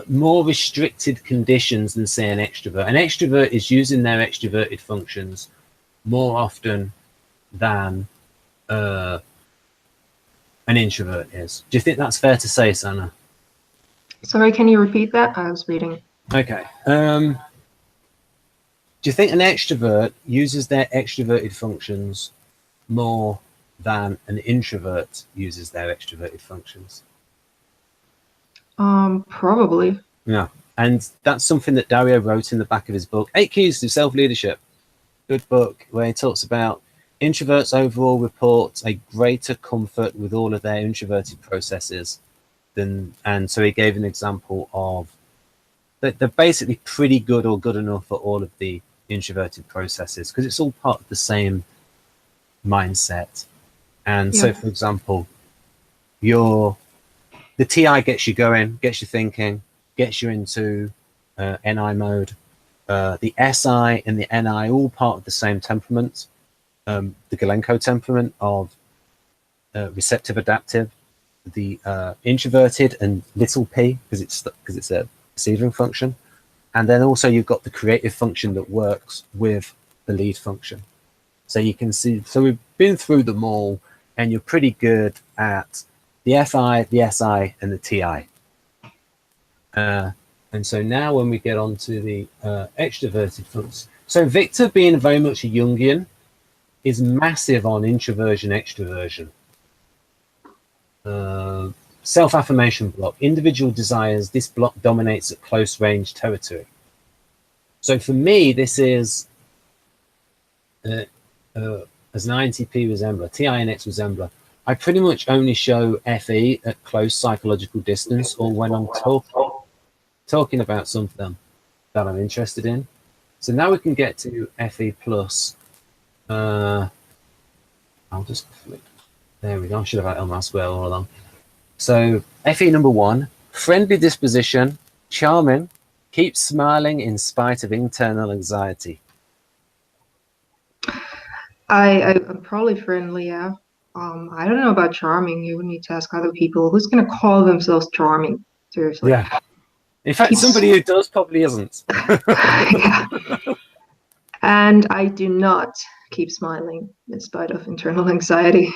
more restricted conditions than, say, an extrovert. An extrovert is using their extroverted functions more often than an introvert is. Do you think that's fair to say, Sanna? Sorry, can you repeat that? I was reading. Okay. Do you think an extrovert uses their extroverted functions more than an introvert uses their extroverted functions? Probably. Yeah. And that's something that Dario wrote in the back of his book, 8 Keys to Self-Leadership. Good book, where he talks about introverts overall report a greater comfort with all of their introverted processes and so he gave an example of that they're basically pretty good or good enough for all of the introverted processes because it's all part of the same mindset. And so, for example, the TI gets you going, gets you thinking, gets you into NI mode. The SI and the NI all part of the same temperament. The Galenko temperament of receptive adaptive, the introverted and little p because it's a receiving function, and then also you've got the creative function that works with the lead function. So you can see, so we've been through them all, and you're pretty good at the FI, the SI, and the TI. And so now when we get on to the extroverted functions, so Victor, being very much a Jungian, is massive on introversion, extroversion. Self-affirmation block, individual desires, this block dominates at close range territory. So for me, this is as an INTP resembler, TINX resembler, I pretty much only show FE at close psychological distance or when I'm talking about something that I'm interested in. So now we can get to FE plus. I'll just flip. There we go. I should have had Elm as well all along. So FE #1, friendly disposition, charming, keeps smiling in spite of internal anxiety. I'm probably friendly, yeah. I don't know about charming. You would need to ask other people. Who's gonna call themselves charming? Seriously. Yeah. In fact, Keeps somebody who does probably isn't. yeah. And I do not keep smiling in spite of internal anxiety.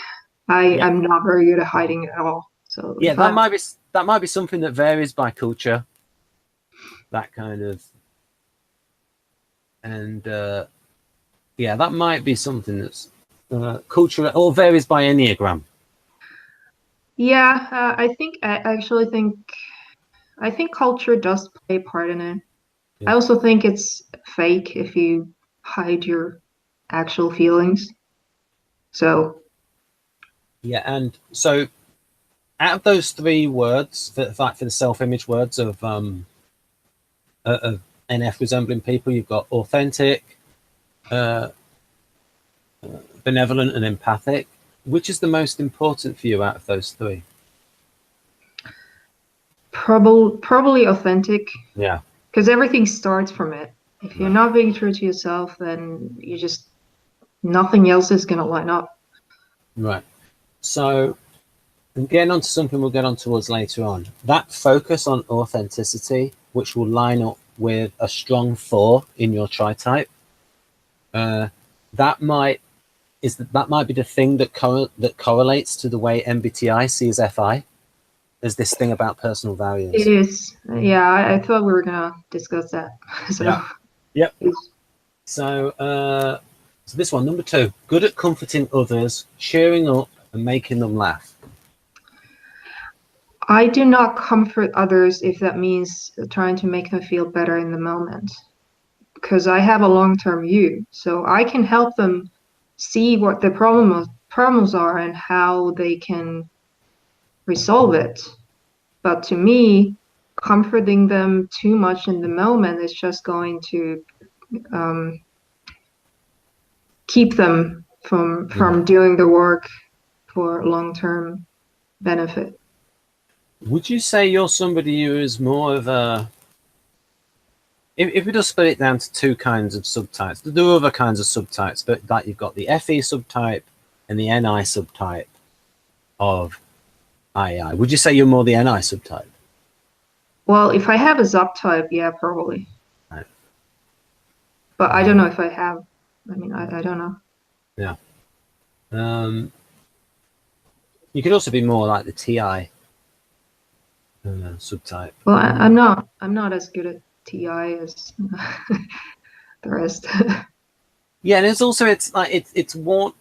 Yeah. I'm not very good at hiding it at all. So Yeah, if I that might be something that varies by culture. That kind of, and yeah, that might be something that's cultural or varies by Enneagram. yeah, I actually think I think culture does play a part in it. I Yeah. also think it's fake if you hide your actual feelings. So Yeah, and so out of those three words, for the self-image words of NF resembling people, you've got authentic, uh, benevolent, and empathic. Which is the most important for you out of those three? probably authentic Yeah. because everything starts from it. If you're Right. not being true to yourself, then you just nothing else is gonna line up. Right. So, and getting on to something we'll get on towards later on. That focus on authenticity, which will line up with a strong 4 in your tri-type, that might that might be the thing that correlates to the way MBTI sees FI as this thing about personal It values. is, yeah. I thought we were gonna discuss that. Yeah. So Yep. So, so this one, number 2, good at comforting others, cheering up, and making them laugh. I do not comfort others if that means trying to make them feel better in the moment, because I have a long-term view, so I can help them see what the problems are and how they can resolve it. But to me, comforting them too much in the moment is just going to um, keep them from doing the work for long-term benefit. Would you say you're somebody who is more of a, if we just split it down to two kinds of subtypes, there are other kinds of subtypes, but like you've got the FE subtype and the NI subtype of I.E.I. Would you say you're more the NI subtype? Well, if I have a subtype, yeah, probably. Right. But I don't know if I have. I mean, I don't know. Yeah. You could also be more like the TI subtype. Well, I'm not. I'm not as good at TI as the rest. Yeah, and it's also it's what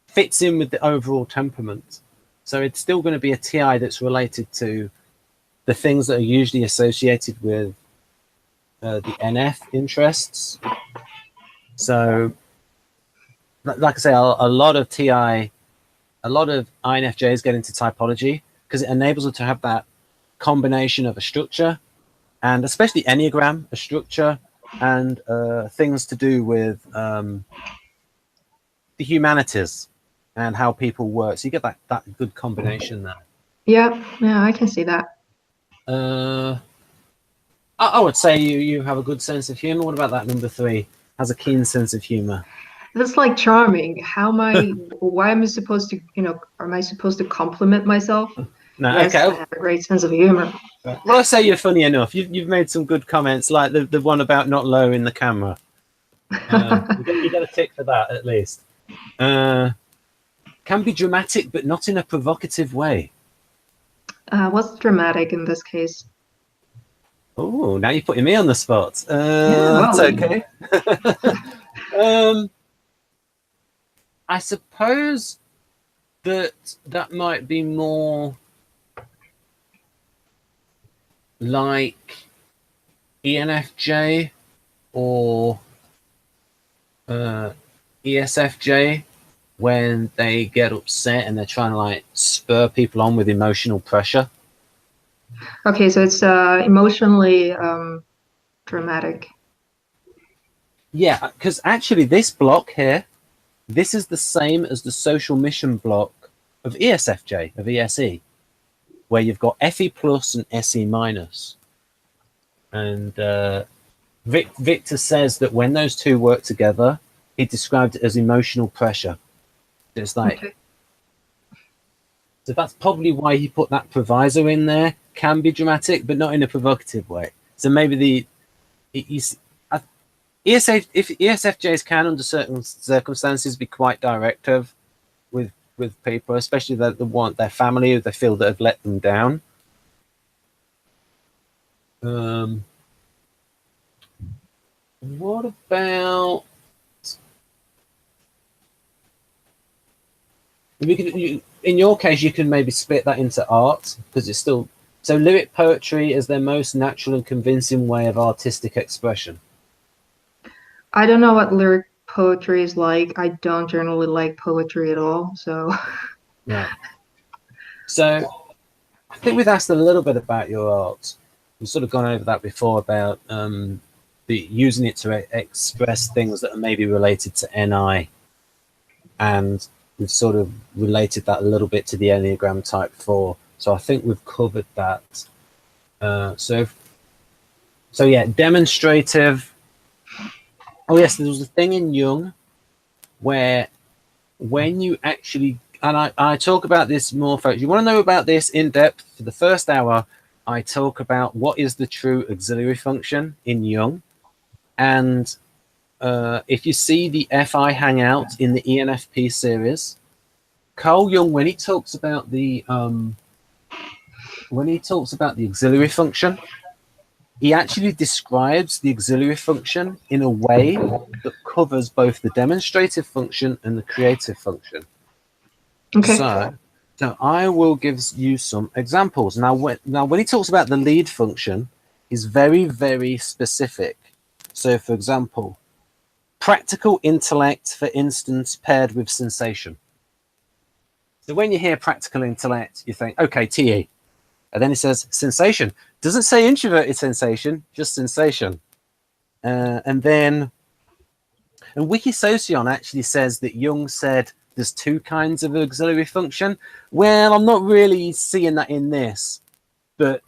fits in with the overall temperament. So it's still going to be a TI that's related to the things that are usually associated with the NF interests. So, like I say, a lot of TI, a lot of INFJs get into typology because it enables them to have that combination of a structure and especially Enneagram, a structure and things to do with the humanities and how people work. So you get that good combination there. Yeah, yeah, I can see that. I would say you have a good sense of humor. What about that number 3? Has a keen sense of humor. That's like charming. How am I? Why am I supposed to? Am I supposed to compliment myself? No, Yes, okay. I have a great sense of humor. Well, I say you're funny enough. You've made some good comments, like the one about not lowering the camera. You get a tick for that at least. Can be dramatic, but not in a provocative way. What's dramatic in this case? Oh, now you're putting me on the spot. Yeah, That's okay. I suppose that might be more like ENFJ or ESFJ when they get upset and they're trying to like spur people on with emotional pressure. Okay, so it's emotionally dramatic. Yeah, because actually this block here, this is the same as the social mission block of ESFJ, of ESE, where you've got FE plus and SE minus. And Victor says that when those two work together, he described it as emotional pressure. It's like, Okay. so that's probably why he put that proviso in there. Can be dramatic, but not in a provocative way. So maybe ESFJs can, under certain circumstances, be quite directive with people, especially that they want their family or they feel that have let them down. What about? In your case, you can maybe split that into art, because it's still so. Lyric poetry is their most natural and convincing way of artistic expression. I don't know what lyric poetry is like. I don't generally like poetry at all, so. Right. So I think we've asked a little bit about your art. We've sort of gone over that before about using it to express things that are maybe related to NI, and we've sort of related that a little bit to the Enneagram Type 4. So I think we've covered that. So yeah, demonstrative. Oh yes, there was a thing in Jung where when you actually, and I talk about this more, folks. You want to know about this in depth? For the first hour, I talk about what is the true auxiliary function in Jung. And if you see the FI hangout in the ENFP series, Carl Jung, when he talks about the auxiliary function, he actually describes the auxiliary function in a way that covers both the demonstrative function and the creative function. Okay. So I will give you some examples. Now when he talks about the lead function, is very, very specific. So, for example, practical intellect, for instance, paired with sensation. So when you hear practical intellect, you think, okay, TE. And then it says sensation. Doesn't say introverted sensation, just sensation. And Wikisocion actually says that Jung said there's two kinds of auxiliary function. Well, I'm not really seeing that in this, but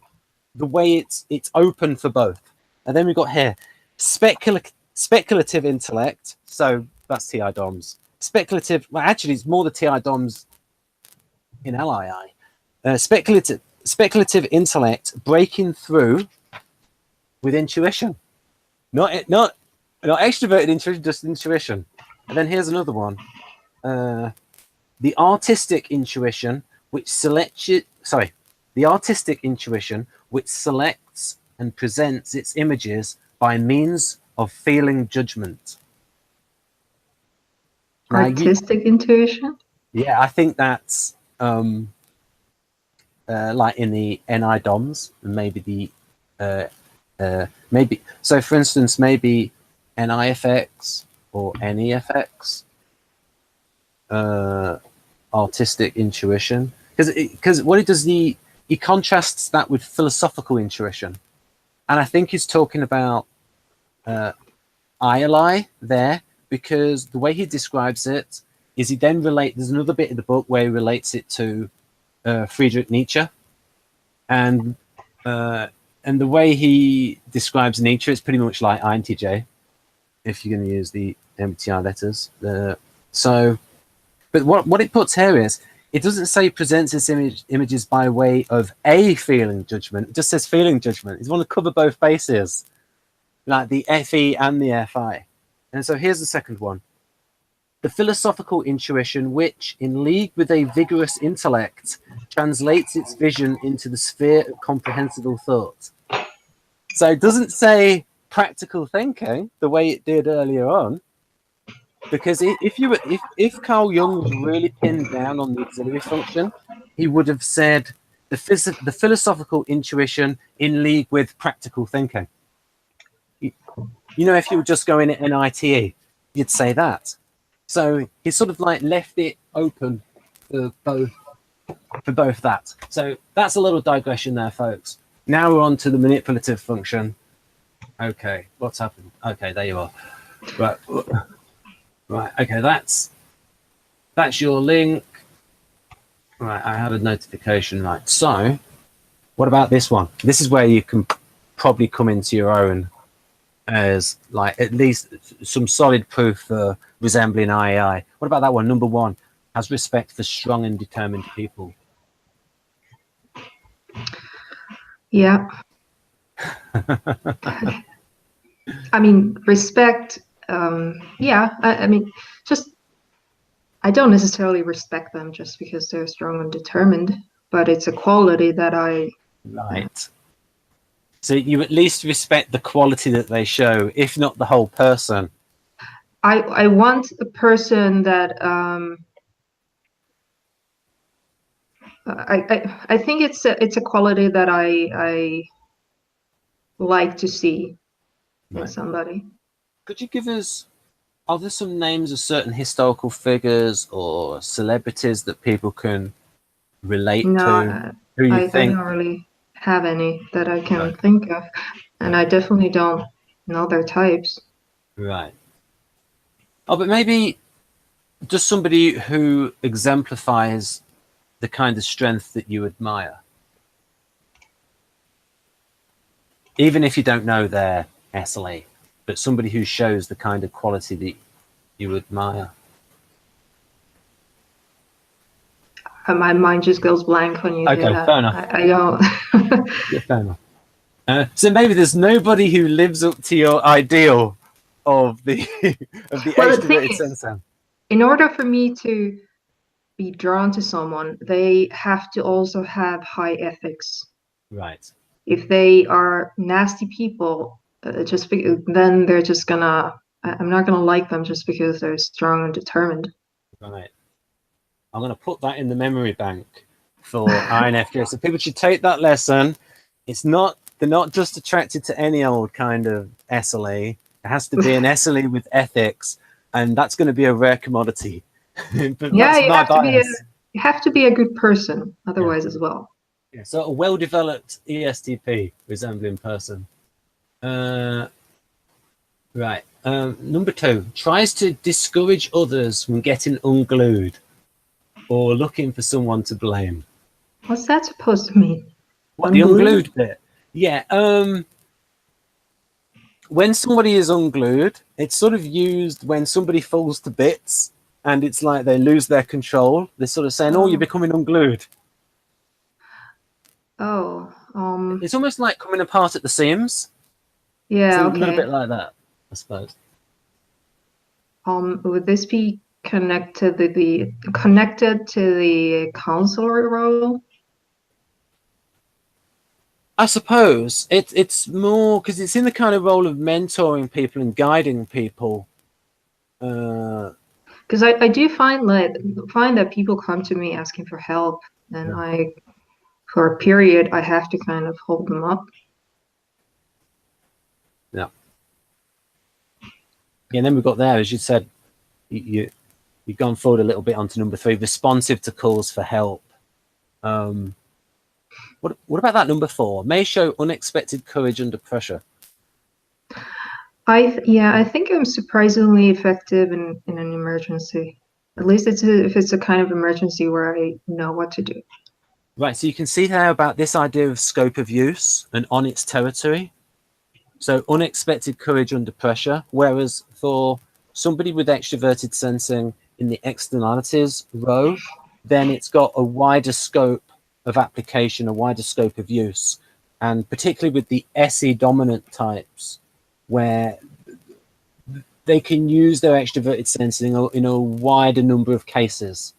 the way it's open for both. And then we've got here speculative intellect. So that's TI DOMs. Speculative, well, actually, it's more the TI DOMs in LII. Speculative intellect breaking through with intuition, not extroverted intuition, just intuition. And then here's another one: the artistic intuition, which selects and presents its images by means of feeling judgment. Artistic intuition? Yeah, I think that's like in the NI DOMs, maybe maybe. So, for instance, maybe NIFX or NEFX, artistic intuition, because what it does, he contrasts that with philosophical intuition, and I think he's talking about I.E.I. there, because the way he describes it is he then there's another bit in the book where he relates it to Friedrich Nietzsche, and the way he describes Nietzsche is pretty much like INTJ, if you're going to use the MBTI letters. But what it puts here is, it doesn't say presents its images by way of a feeling judgment. It just says feeling judgment. It's want to cover both bases, like the FE and the FI. And so here's the second one: the philosophical intuition, which, in league with a vigorous intellect, translates its vision into the sphere of comprehensible thought. So it doesn't say practical thinking the way it did earlier on, because if Carl Jung was really pinned down on the auxiliary function, he would have said the philosophical intuition in league with practical thinking. If you were just going at NITE, you'd say that. So he sort of like left it open for both that. So that's a little digression there, folks. Now we're on to the manipulative function. Okay, what's happened? Okay, there you are. Right. Okay, that's your link. Right, I have a notification. Right. So what about this one? This is where you can probably come into your own as like at least some solid proof for resembling I.E.I. What about that one? Number 1, has respect for strong and determined people. Yeah. I mean, respect. Yeah. I mean, just I don't necessarily respect them just because they're strong and determined, but it's a quality that I. Right. So you at least respect the quality that they show, if not the whole person. I want a person that I think it's a quality that I like to see in somebody. Could you give us, are there some names of certain historical figures or celebrities that people can relate to? Who you I think? don't really have any that I can think of, and I definitely don't know their types. Right. Oh, but maybe just somebody who exemplifies the kind of strength that you admire. Even if you don't know their SLE, but somebody who shows the kind of quality that you admire. My mind just goes blank when you say that. Fair enough. I don't. Yeah, fair enough. So maybe there's nobody who lives up to your ideal of the Well, the thing extroverted is, sensor. in order for me to be drawn to someone, they have to also have high ethics. Right. If they are nasty people, then they're just gonna. I'm not gonna like them just because they're strong and determined. Right. I'm going to put that in the memory bank for INFJ. So people should take that lesson. They're not just attracted to any old kind of SLE. It has to be an SLE with ethics, and that's going to be a rare commodity. But Yeah, that's my bias. you have to be a good person otherwise as well. Yeah, so a well-developed ESTP resembling person. Right. Number 2, tries to discourage others from getting unglued or looking for someone to blame. What's that supposed to mean? What, the unglued bit? Yeah. When somebody is unglued, it's sort of used when somebody falls to bits and it's like they lose their control. They're sort of saying, "Oh, you're becoming unglued." Oh, It's almost like coming apart at the seams. yeah, It's a little okay. bit like that, I suppose. Would this be connected to the counselor role? I suppose it's more because it's in the kind of role of mentoring people and guiding people. Because I do find that people come to me asking for help, and for a period, I have to kind of hold them up. Yeah. And then we've got there, as you said, you've gone forward a little bit onto number 3, responsive to calls for help. What about that number 4? May show unexpected courage under pressure. I think I'm surprisingly effective in an emergency. At least if it's a kind of emergency where I know what to do. Right, so you can see there about this idea of scope of use and on its territory. So unexpected courage under pressure, whereas for somebody with extroverted sensing in the externalities row, then it's got a wider scope of application, a wider scope of use. And particularly with the SE dominant types, where they can use their extroverted sensing in a wider number of cases,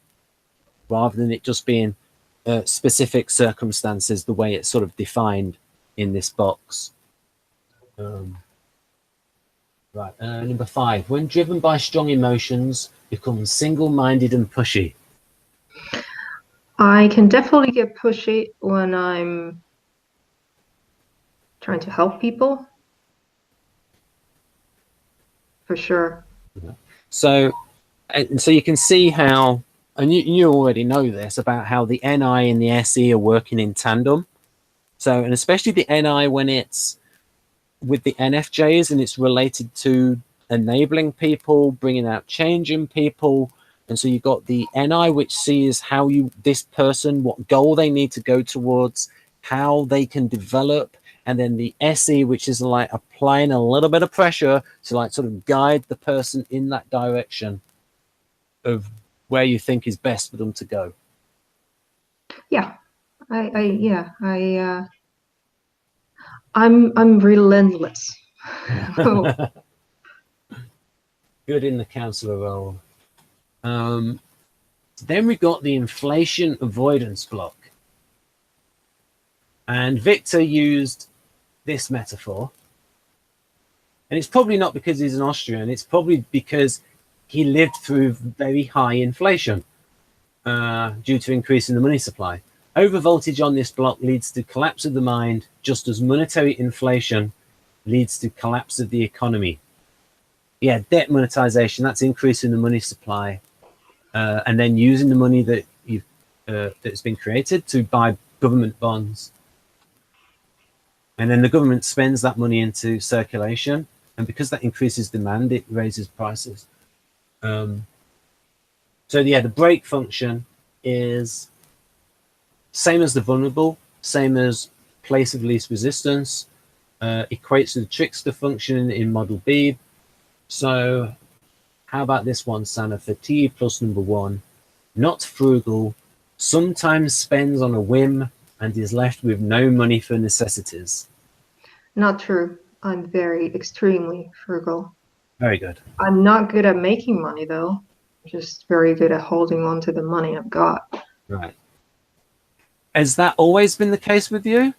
rather than it just being specific circumstances, the way it's sort of defined in this box. Right, number 5. When driven by strong emotions, becomes single-minded and pushy. I can definitely get pushy when I'm trying to help people. For sure. So you can see how, and you already know this, about how the NI and the SE are working in tandem. So, and especially the NI when it's with the NFJs and it's related to enabling people, bringing out change in people. And so you've got the NI, which sees how this person, what goal they need to go towards, how they can develop, and then the SE, which is like applying a little bit of pressure to like sort of guide the person in that direction of where you think is best for them to go. Yeah, I'm relentless. Oh, Good in the counselor role. Then we got the inflation avoidance block. And Victor used this metaphor. And it's probably not because he's an Austrian. It's probably because he lived through very high inflation due to increasing the money supply. Overvoltage on this block leads to collapse of the mind, just as monetary inflation leads to collapse of the economy. Yeah, debt monetization, that's increasing the money supply, and then using the money that that's been created to buy government bonds. And then the government spends that money into circulation, and because that increases demand, it raises prices. So yeah, the break function is same as the vulnerable, same as place of least resistance, equates to the trickster function in model B. So how about this one, Sanna, for TE plus number 1, not frugal, sometimes spends on a whim and is left with no money for necessities. not true. I'm extremely frugal. Very good. I'm not good at making money, though. I'm just very good at holding on to the money I've got. Right. Has that always been the case with you?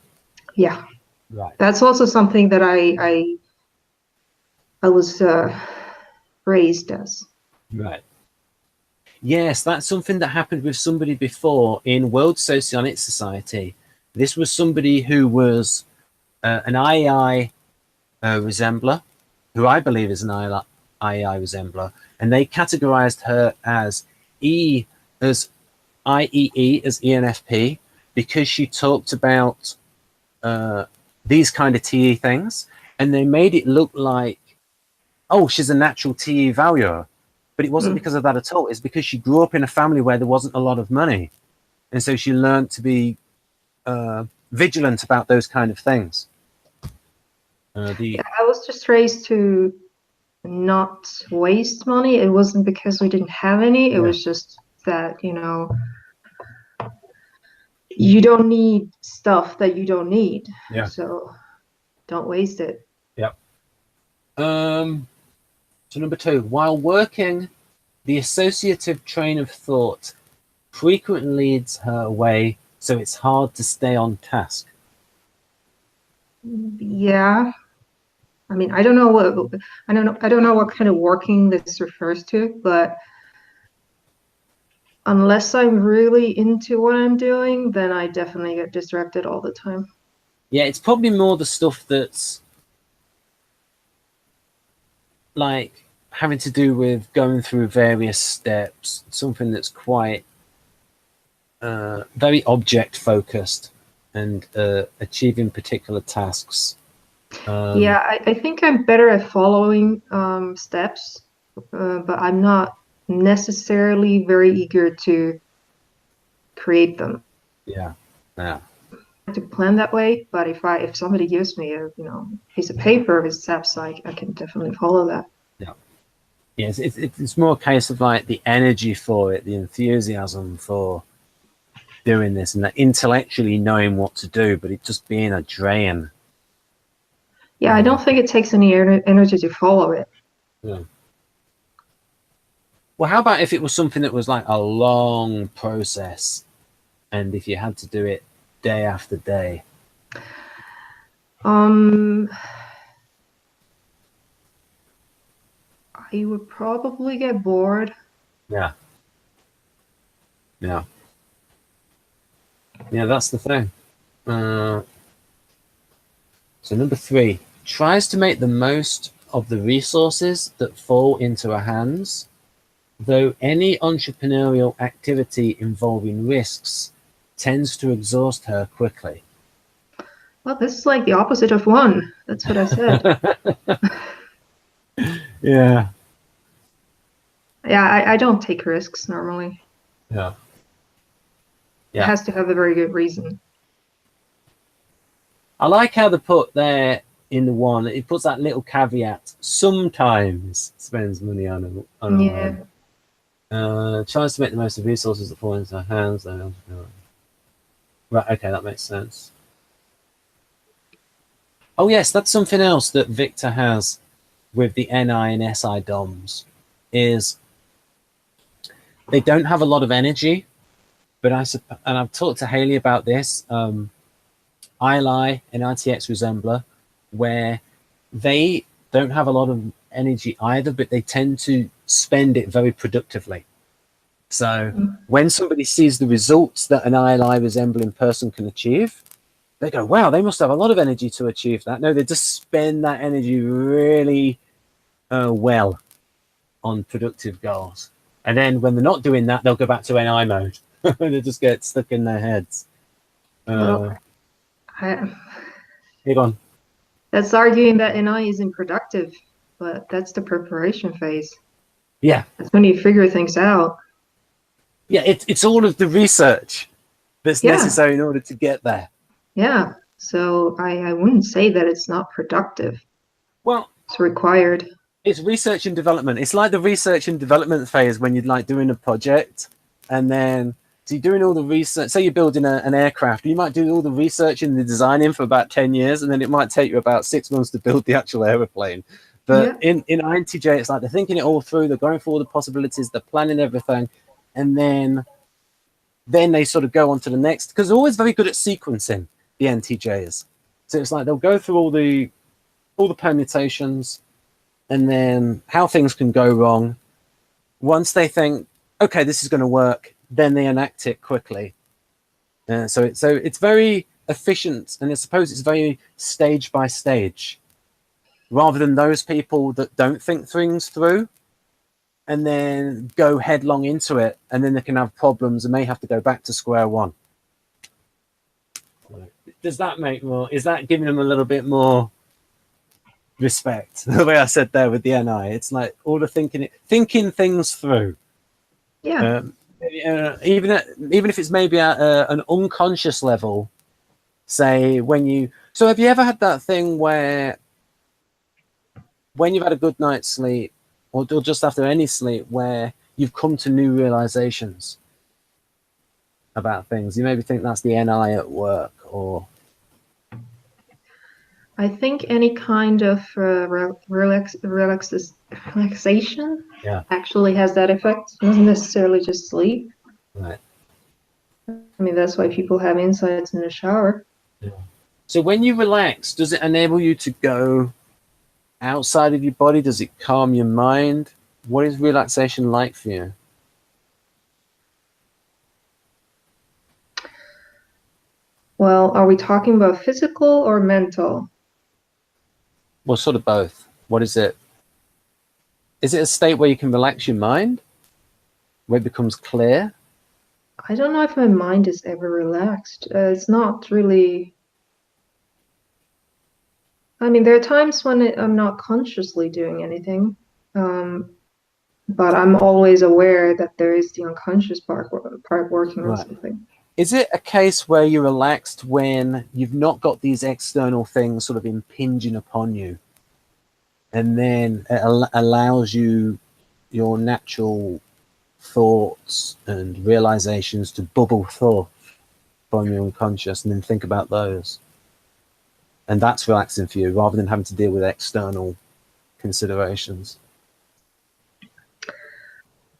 Yeah. Right. That's also something that I was raised as. Right. Yes, that's something that happened with somebody before in World Socionics Society. This was somebody who was an IEI resembler, who I believe is an IEI resembler, and they categorized her as IEE, as ENFP, because she talked about these kind of TE things, and they made it look like, oh, she's a natural TE valuer. But it wasn't because of that at all. It's because she grew up in a family where there wasn't a lot of money. And so she learned to be vigilant about those kind of things. Yeah, I was just raised to not waste money. It wasn't because we didn't have any. It was just that, you don't need stuff that you don't need. Yeah. So don't waste it. Yep. So number 2, while working, the associative train of thought frequently leads her away, so it's hard to stay on task. Yeah. I mean, I don't know what kind of working this refers to, but unless I'm really into what I'm doing, then I definitely get distracted all the time. Yeah, it's probably more the stuff that's like having to do with going through various steps, something that's quite very object focused and achieving particular tasks. Yeah, I think I'm better at following steps, but I'm not necessarily very eager to create them. Yeah. To plan that way, but if somebody gives me a piece of paper with steps, I can definitely follow that. Yeah. Yes, it's more a case of like the energy for it, the enthusiasm for doing this, and that intellectually knowing what to do, but it just being a drain. Yeah, I don't think it takes any energy to follow it. Yeah. Well, how about if it was something that was like a long process, and if you had to do it day after day? I would probably get bored. Yeah. Yeah, that's the thing. So number 3, tries to make the most of the resources that fall into her hands, though any entrepreneurial activity involving risks tends to exhaust her quickly. Well, this is like the opposite of 1. That's what I said. Yeah. Yeah, I don't take risks normally. Yeah. It has to have a very good reason. I like how they put there in the one, it puts that little caveat, sometimes spends money on a Yeah. loan. Tries to make the most of resources that fall into our hands. Right, okay, that makes sense. Oh yes, that's something else that Victor has with the NI and SI DOMs, is they don't have a lot of energy, but and I've talked to Haley about this, ILI and ITX Resembler, where they don't have a lot of energy either, but they tend to spend it very productively. So when somebody sees the results that an ILI resembling person can achieve, they go, wow, they must have a lot of energy to achieve that. No, they just spend that energy really well on productive goals. And then when they're not doing that, they'll go back to NI mode. They just get stuck in their heads. Well, Here on. That's arguing that NI isn't productive, but that's the preparation phase. Yeah. That's when you figure things out. Yeah, it's all of the research that's necessary in order to get there. Yeah, so I wouldn't say that it's not productive. Well, it's required. It's research and development. It's like the research and development phase when you're like doing a project, and then so you're doing all the research. Say you're building an aircraft, you might do all the research and the designing for about 10 years, and then it might take you about 6 months to build the actual aeroplane. But in INTJ, it's like they're thinking it all through. They're going through all the possibilities. They're planning everything, and then they sort of go on to the next, because they're always very good at sequencing, the NTJs. So it's like they'll go through all the permutations, and then how things can go wrong. Once they think, okay, this is going to work, then they enact it quickly. So it's very efficient, and I suppose it's very stage by stage, rather than those people that don't think things through and then go headlong into it, and then they can have problems and may have to go back to square one. Does that make more? Is that giving them a little bit more respect? The way I said there with the NI, it's like all the thinking things through. Even if it's maybe at an unconscious level. Say so have you ever had that thing where when you've had a good night's sleep, or just after any sleep, where you've come to new realizations about things? You maybe think that's the NI at work, or I think any kind of relaxation actually has that effect. It doesn't necessarily just sleep. Right. I mean, that's why people have insights in the shower. Yeah. So when you relax, does it enable you to go outside of your body? Does it calm your mind? What is relaxation like for you? Well, are we talking about physical or mental? Well, sort of both. What is it? Is it a state where you can relax your mind, where it becomes clear? I don't know if my mind is ever relaxed. It's not really. I mean, there are times when I'm not consciously doing anything, but I'm always aware that there is the unconscious part working on something. Is it a case where you're relaxed when you've not got these external things sort of impinging upon you, and then it allows you your natural thoughts and realizations to bubble forth from your unconscious, and then think about those? And that's relaxing for you, rather than having to deal with external considerations?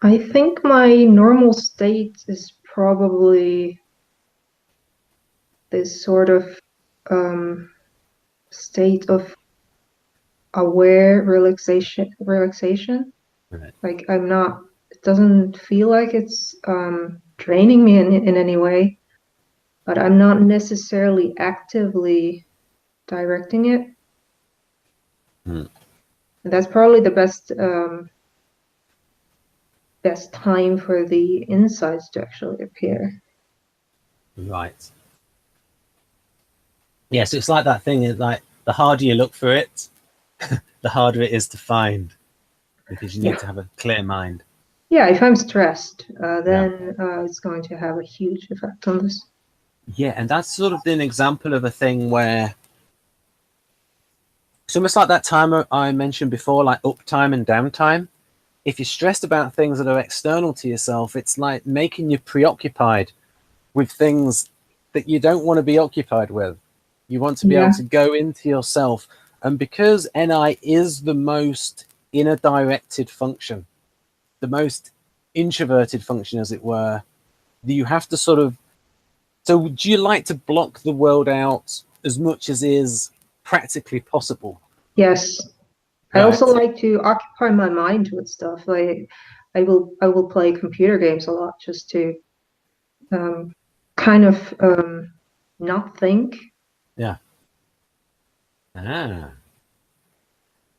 I think my normal state is probably this sort of state of aware relaxation. Right. Like I'm not. It doesn't feel like it's draining me in any way, but I'm not necessarily actively directing it. And that's probably the best time for the insights to actually appear. Right. Yeah, so it's like that thing, is like the harder you look for it, the harder it is to find, because you need to have a clear mind. Yeah, if I'm stressed, then it's going to have a huge effect on this. Yeah, and that's sort of an example of a thing where It's almost like that time I mentioned before, like uptime and downtime. If you're stressed about things that are external to yourself, it's like making you preoccupied with things that you don't want to be occupied with. You want to be able to go into yourself. And because NI is the most inner directed function, the most introverted function, as it were, you have to sort of, so do you like to block the world out as much as is practically possible? Yes. I Right. also like to occupy my mind with stuff. Like I will play computer games a lot just to kind of not think. Yeah. Ah.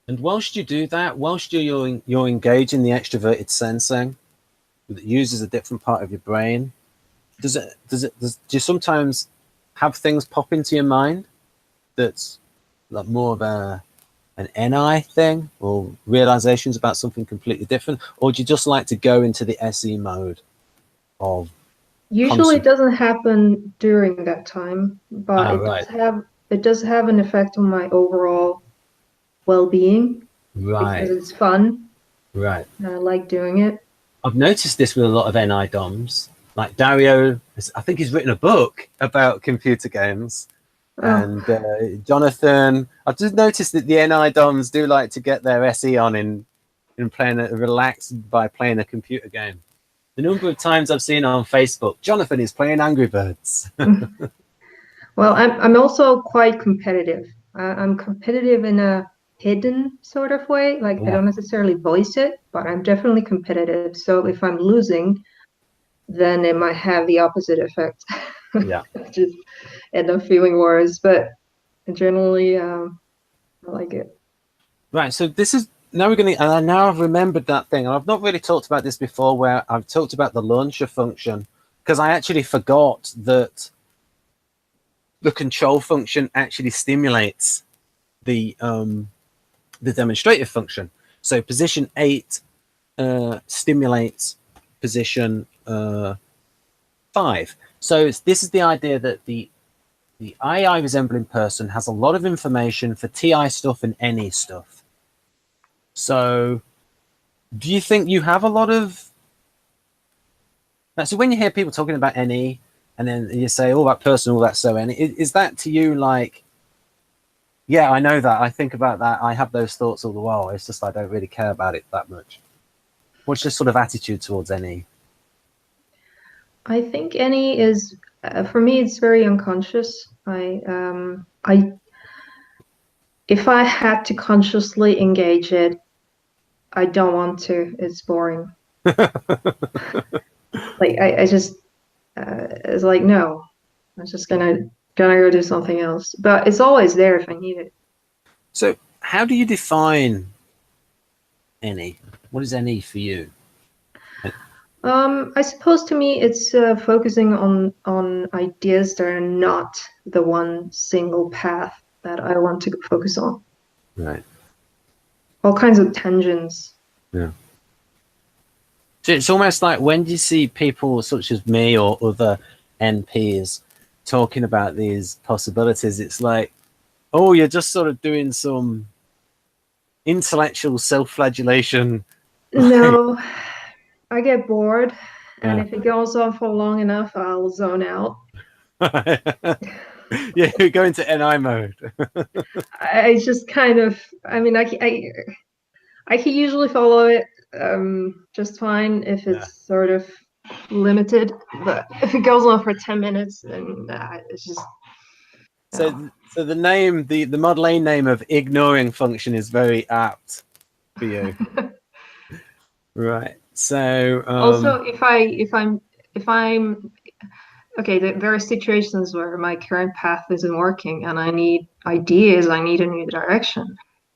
And whilst you do that, whilst you're engaging the extroverted sensing that uses a different part of your brain, do you sometimes have things pop into your mind that's like more of an NI thing, or realizations about something completely different, or do you just like to go into the SE mode of Usually it doesn't happen during that time, but it does have an effect on my overall well-being because it's fun. Right. And I like doing it. I've noticed this with a lot of NI DOMs. Like Dario, I think he's written a book about computer games. And Jonathan, I've just noticed that the NI DOMs do like to get their SE on in playing relaxed by playing a computer game. The number of times I've seen on Facebook, Jonathan is playing Angry Birds. Well, I'm also quite competitive. I'm competitive in a hidden sort of way. Like I don't necessarily voice it, but I'm definitely competitive. So if I'm losing, then it might have the opposite effect. Yeah. Just end up feeling worse. But generally, I like it. Right. So this is now we're going to, and now I've remembered that thing. And I've not really talked about this before, where I've talked about the launcher function, because I actually forgot that the control function actually stimulates the demonstrative function. So position 8 stimulates position 5. So this is the idea that the I.E.I. resembling person has a lot of information for TI stuff and NE stuff. So do you think you have a lot of... So when you hear people talking about NE and then you say, oh, that person, oh, that's so NE, is that to you like, yeah, I know that, I think about that, I have those thoughts all the while, it's just I don't really care about it that much? What's your sort of attitude towards NE? I think NE is, for me, it's very unconscious. If I had to consciously engage it, I don't want to. It's boring. Like I just, it's like no, I'm just gonna go do something else. But it's always there if I need it. So how do you define NE? What is NE for you? I suppose to me it's focusing on ideas that are not the one single path that I want to focus on. Right. All kinds of tangents. Yeah. So it's almost like when you see people such as me or other NPs talking about these possibilities, it's like, oh, you're just sort of doing some intellectual self-flagellation. No, I get bored, and if it goes on for long enough, I'll zone out. Yeah, you go into NI mode. I just kind of, I mean, I can usually follow it just fine if it's sort of limited, but if it goes on for 10 minutes, then it's just... So the name, the Model A name of ignoring function is very apt for you. Right. So also, if I'm okay, there are situations where my current path isn't working and I need ideas, I need a new direction.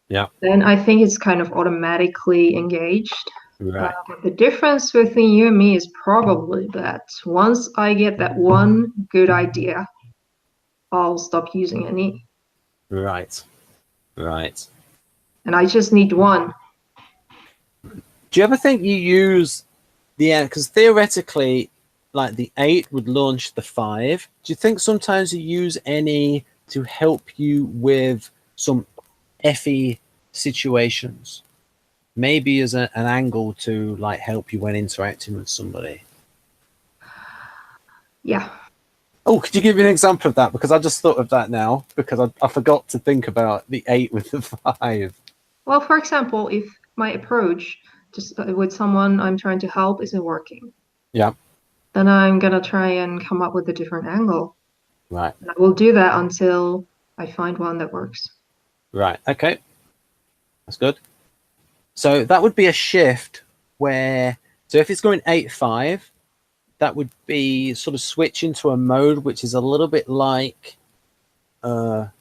Yeah. Then I think it's kind of automatically engaged. Right. The difference between you and me is probably that once I get that one good idea, I'll stop using any. Right. Right. And I just need one. Do you ever think you use the, because theoretically, like the 8 would launch the 5. Do you think sometimes you use any to help you with some FE situations, maybe as an angle to like help you when interacting with somebody. Yeah. Oh, could you give me an example of that? Because I just thought of that now because I forgot to think about the 8 with the 5. Well, for example, if my approach just with someone I'm trying to help isn't working, Yeah. then I'm gonna try and come up with a different angle. Right. And I will do that until I find one that works. Right. Okay. That's good. So that would be a shift where, so if it's going 8-5, that would be sort of switching to a mode which is a little bit like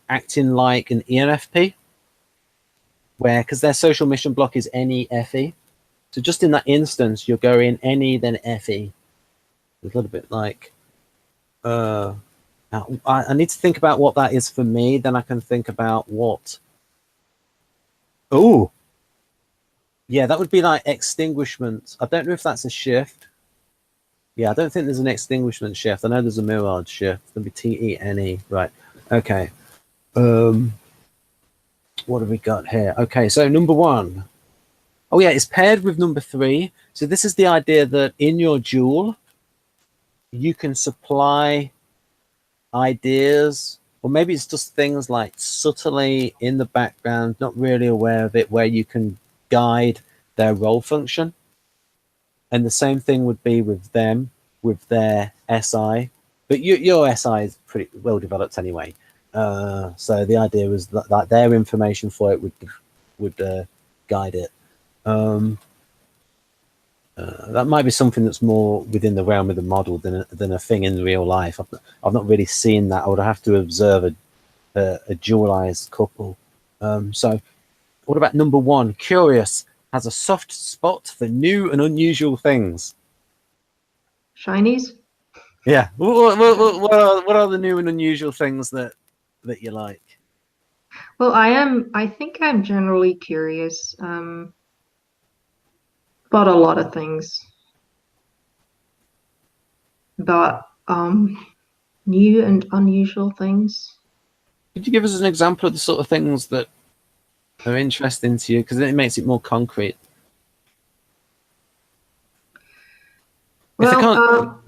acting like an ENFP, where, because their social mission block is any FE. So just in that instance, you're going any, then FE. A little bit like, I need to think about what that is for me. Then I can think about what. Oh, yeah, that would be like extinguishment. I don't know if that's a shift. Yeah, I don't think there's an extinguishment shift. I know there's a mirage shift. There'll be TENE. Right. Okay. What have we got here? Okay, so number 1. Oh yeah, it's paired with number 3. So this is the idea that in your dual, you can supply ideas, or maybe it's just things like subtly in the background, not really aware of it, where you can guide their role function. And the same thing would be with them, with their SI. But your SI is pretty well developed anyway. So the idea was that their information for it would guide it. That might be something that's more within the realm of the model than a thing in real life. I've not really seen that. I would have to observe a dualized couple. So what about number 1? Curious, has a soft spot for new and unusual things. Shinies? Yeah. What are the new and unusual things that you like? Well, I think I'm generally curious about a lot of things. About new and unusual things. Could you give us an example of the sort of things that are interesting to you? Because it makes it more concrete. Well,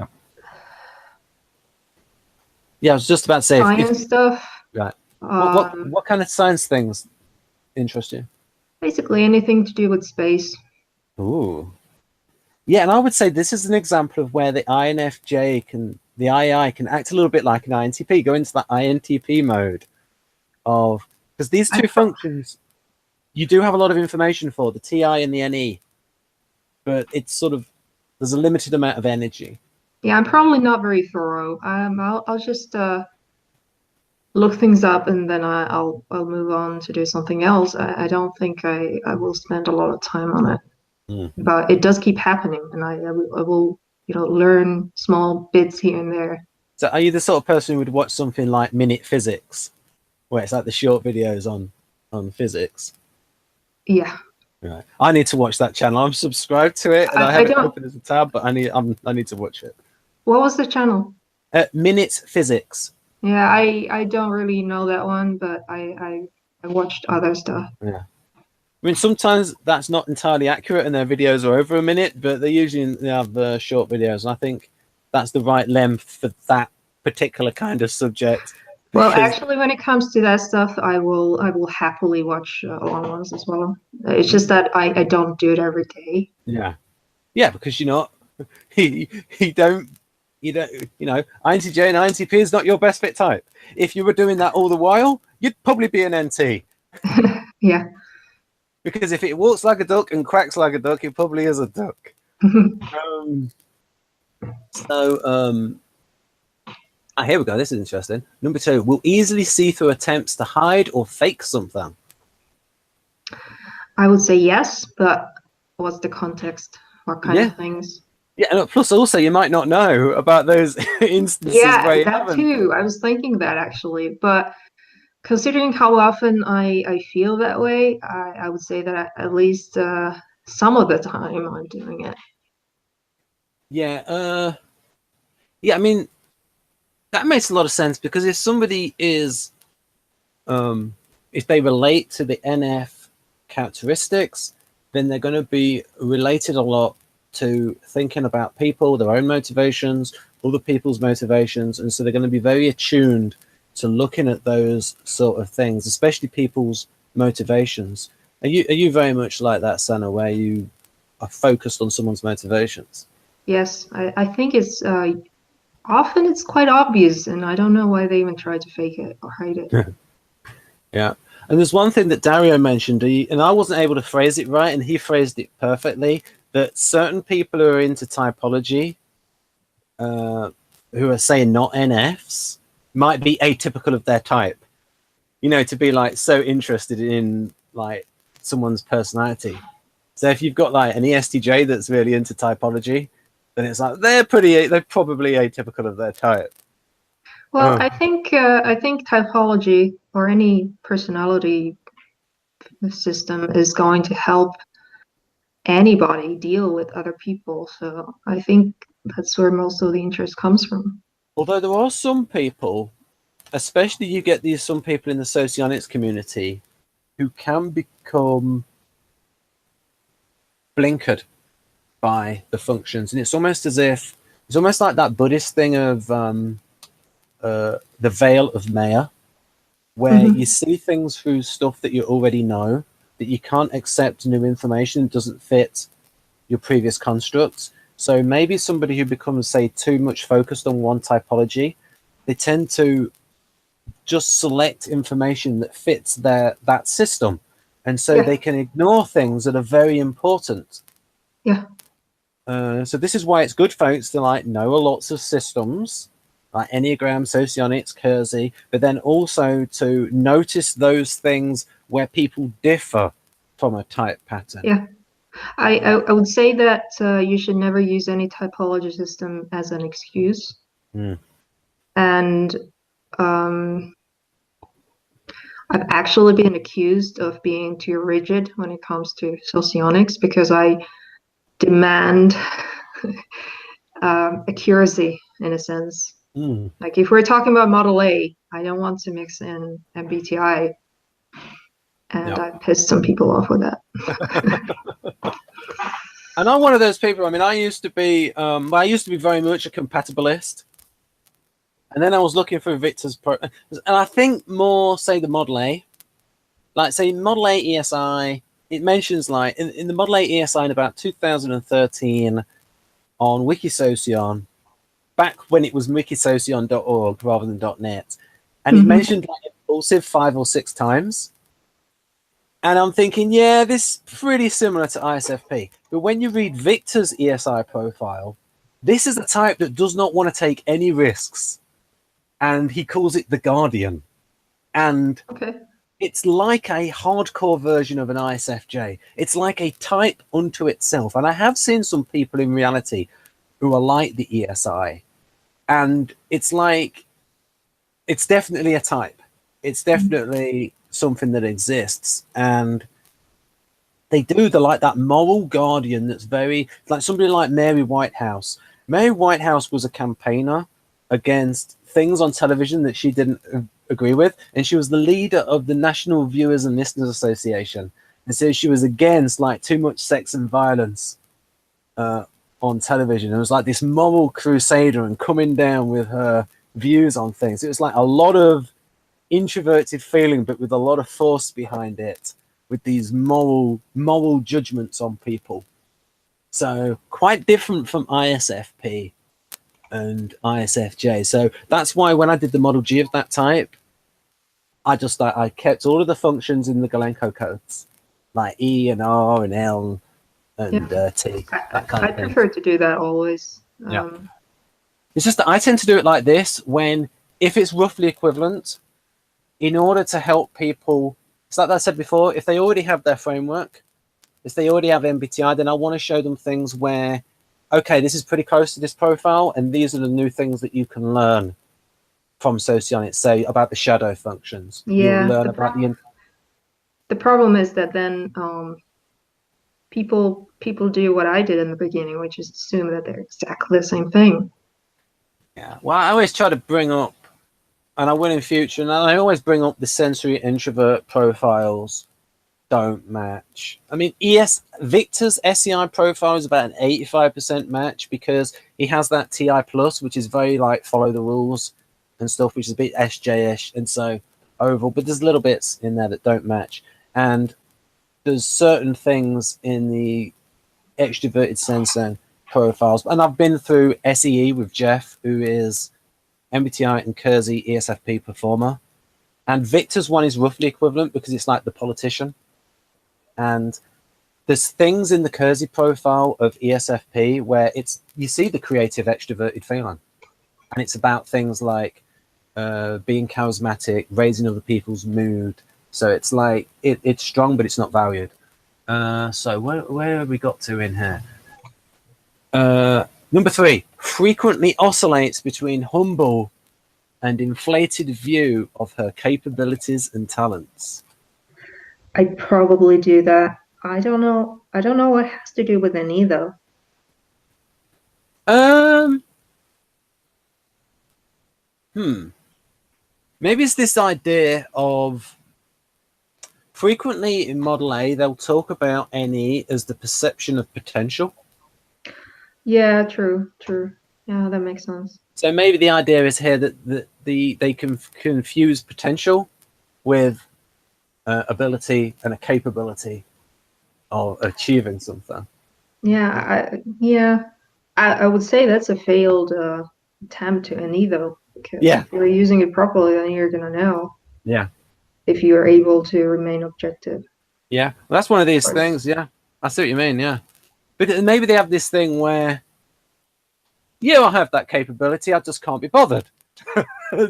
yeah, I was just about to say science stuff. Right. What kind of science things interest you? Basically anything to do with space. Ooh. Yeah, and I would say this is an example of where the INFJ the I.E.I can act a little bit like an INTP, go into that INTP mode of, because these two functions, you do have a lot of information for, the TI and the NE, but it's sort of, there's a limited amount of energy. Yeah, I'm probably not very thorough. I'll just look things up and then I'll move on to do something else. I don't think I will spend a lot of time on it. But it does keep happening, and I will learn small bits here and there. So are you the sort of person who would watch something like Minute Physics, where it's like the short videos on physics? Yeah. Right. I need to watch that channel. I'm subscribed to it, and I have it open as a tab, but I need to watch it. What was the channel? Minute Physics. Yeah, I don't really know that one, but I watched other stuff. Yeah. I mean, sometimes that's not entirely accurate, and their videos are over a minute, but they usually have short videos, and I think that's the right length for that particular kind of subject. Well, actually, when it comes to that stuff, I will happily watch long ones as well. It's just that I don't do it every day. Yeah, yeah, because you don't, INTJ and INTP is not your best fit type. If you were doing that all the while, you'd probably be an NT. Yeah. Because if it walks like a duck and quacks like a duck, it probably is a duck. Here we go. This is interesting. Number 2, will easily see through attempts to hide or fake something. I would say yes, but what's the context? What kind of things? Yeah, and plus also you might not know about those instances where you that haven't. too. I was thinking that actually, but considering how often I feel that way, I would say that at least some of the time I'm doing it. Yeah, yeah. I mean, that makes a lot of sense, because if somebody is if they relate to the NF characteristics, then they're going to be related a lot to thinking about people, their own motivations, other people's motivations, and so they're going to be very attuned to looking at those sort of things, especially people's motivations. Are you very much like that, Sanna, where you are focused on someone's motivations? Yes, I think it's often it's quite obvious, and I don't know why they even try to fake it or hide it. Yeah. And there's one thing that Dario mentioned, and I wasn't able to phrase it right, and he phrased it perfectly, that certain people who are into typology, who are saying not NFs, might be atypical of their type. You know, to be like so interested in like someone's personality. So if you've got like an ESTJ that's really into typology, then it's like they're probably atypical of their type. Well, I think typology or any personality system is going to help anybody deal with other people. So I think that's where most of the interest comes from. Although there are some people, especially you get some people in the socionics community who can become blinkered by the functions, and it's almost like that Buddhist thing of the veil of Maya, where you see things through stuff that you already know, that you can't accept new information that doesn't fit your previous constructs. So maybe somebody who becomes, say, too much focused on one typology, they tend to just select information that fits that system, and so they can ignore things that are very important. Yeah. So this is why it's good, folks, to like know lots of systems like Enneagram, Socionics, Kersey, but then also to notice those things where people differ from a type pattern. Yeah. I would say that you should never use any typology system as an excuse. And I've actually been accused of being too rigid when it comes to socionics because I demand accuracy in a sense. Like if we're talking about Model A, I don't want to mix in MBTI, and I pissed some people off with that. And I'm one of those people. I mean, I used to be very much a compatibilist, and then I was looking for Victor's and I think more say the Model A, like say Model A ESI. It mentions like in the Model A ESI in about 2013 on Wikisocion, back when it was wikisocion.org rather than .net, and it mentioned like impulsive 5 or 6 times. And I'm thinking, yeah, this is pretty similar to ISFP. But when you read Victor's ESI profile, this is a type that does not want to take any risks. And he calls it the Guardian. And it's like a hardcore version of an ISFJ. It's like a type unto itself. And I have seen some people in reality who are like the ESI. And it's like, it's definitely a type. It's definitely something that exists, and they're like that moral guardian that's very like somebody like Mary Whitehouse. Mary Whitehouse was a campaigner against things on television that she didn't agree with, and she was the leader of the National Viewers and Listeners Association, and so she was against like too much sex and violence on television. It was like this moral crusader and coming down with her views on things. It was like a lot of introverted feeling, but with a lot of force behind it, with these moral judgments on people. So quite different from ISFP and ISFJ. So that's why when I did the Model G of that type, I kept all of the functions in the Galenko codes, like E and R and L and T. That kind of thing. I prefer to do that always. It's just that I tend to do it like this if it's roughly equivalent, in order to help people. It's like I said before, if they already have their framework, if they already have MBTI, then I want to show them things where, okay, this is pretty close to this profile, and these are the new things that you can learn from Socionics, say about the shadow functions. Yeah, you'll learn about the problem is that then people do what I did in the beginning, which is assume that they're exactly the same thing. Yeah, well, I always try to bring up and I will in future, and I always bring up the sensory introvert profiles don't match. I mean, Victor's SEI profile is about an 85% match because he has that TI plus, which is very like follow the rules and stuff, which is a bit SJ-ish, and so overall, but there's little bits in there that don't match. And there's certain things in the extroverted sensor profiles, and I've been through SEE with Jeff, who is MBTI and Kersey ESFP performer, and Victor's one is roughly equivalent because it's like the politician. And there's things in the Kersey profile of ESFP where you see the creative extroverted feeling, and it's about things like being charismatic, raising other people's mood. So it's like it's strong, but it's not valued. So where have we got to in here? Number 3, frequently oscillates between humble and inflated view of her capabilities and talents. I'd probably do that. I don't know what it has to do with any though. Maybe it's this idea of frequently in Model A, they'll talk about NE as the perception of potential. Yeah, true. Yeah, that makes sense. So maybe the idea is here that they can confuse potential with ability and a capability of achieving something. Yeah, I would say that's a failed attempt to NE though. Because if you're using it properly, then you're gonna know. Yeah. If you are able to remain objective. Yeah, well, that's one of these things. Yeah, I see what you mean. Yeah, but maybe they have this thing where, yeah, I have that capability, I just can't be bothered.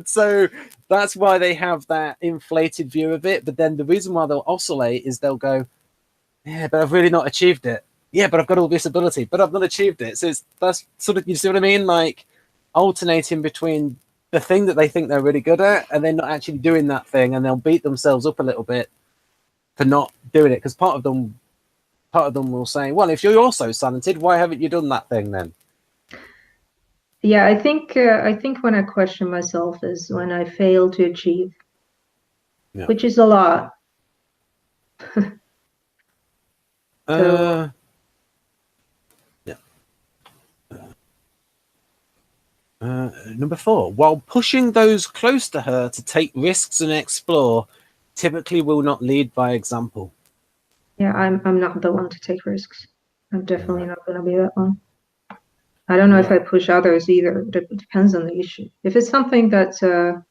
So that's why they have that inflated view of it. But then the reason why they'll oscillate is they'll go, yeah, but I've really not achieved it. Yeah, but I've got all this ability, but I've not achieved it. So that's sort of, you see what I mean? Like alternating between the thing that they think they're really good at and then not actually doing that thing, and they'll beat themselves up a little bit for not doing it, because part of them will say, well, if you're also talented, why haven't you done that thing then? Yeah, I think when I question myself is when I fail to achieve, which is a lot. Number 4, while pushing those close to her to take risks and explore, typically will not lead by example. Yeah, I'm not the one to take risks. I'm definitely not going to be that one. I don't know if I push others either. It depends on the issue. If it's something that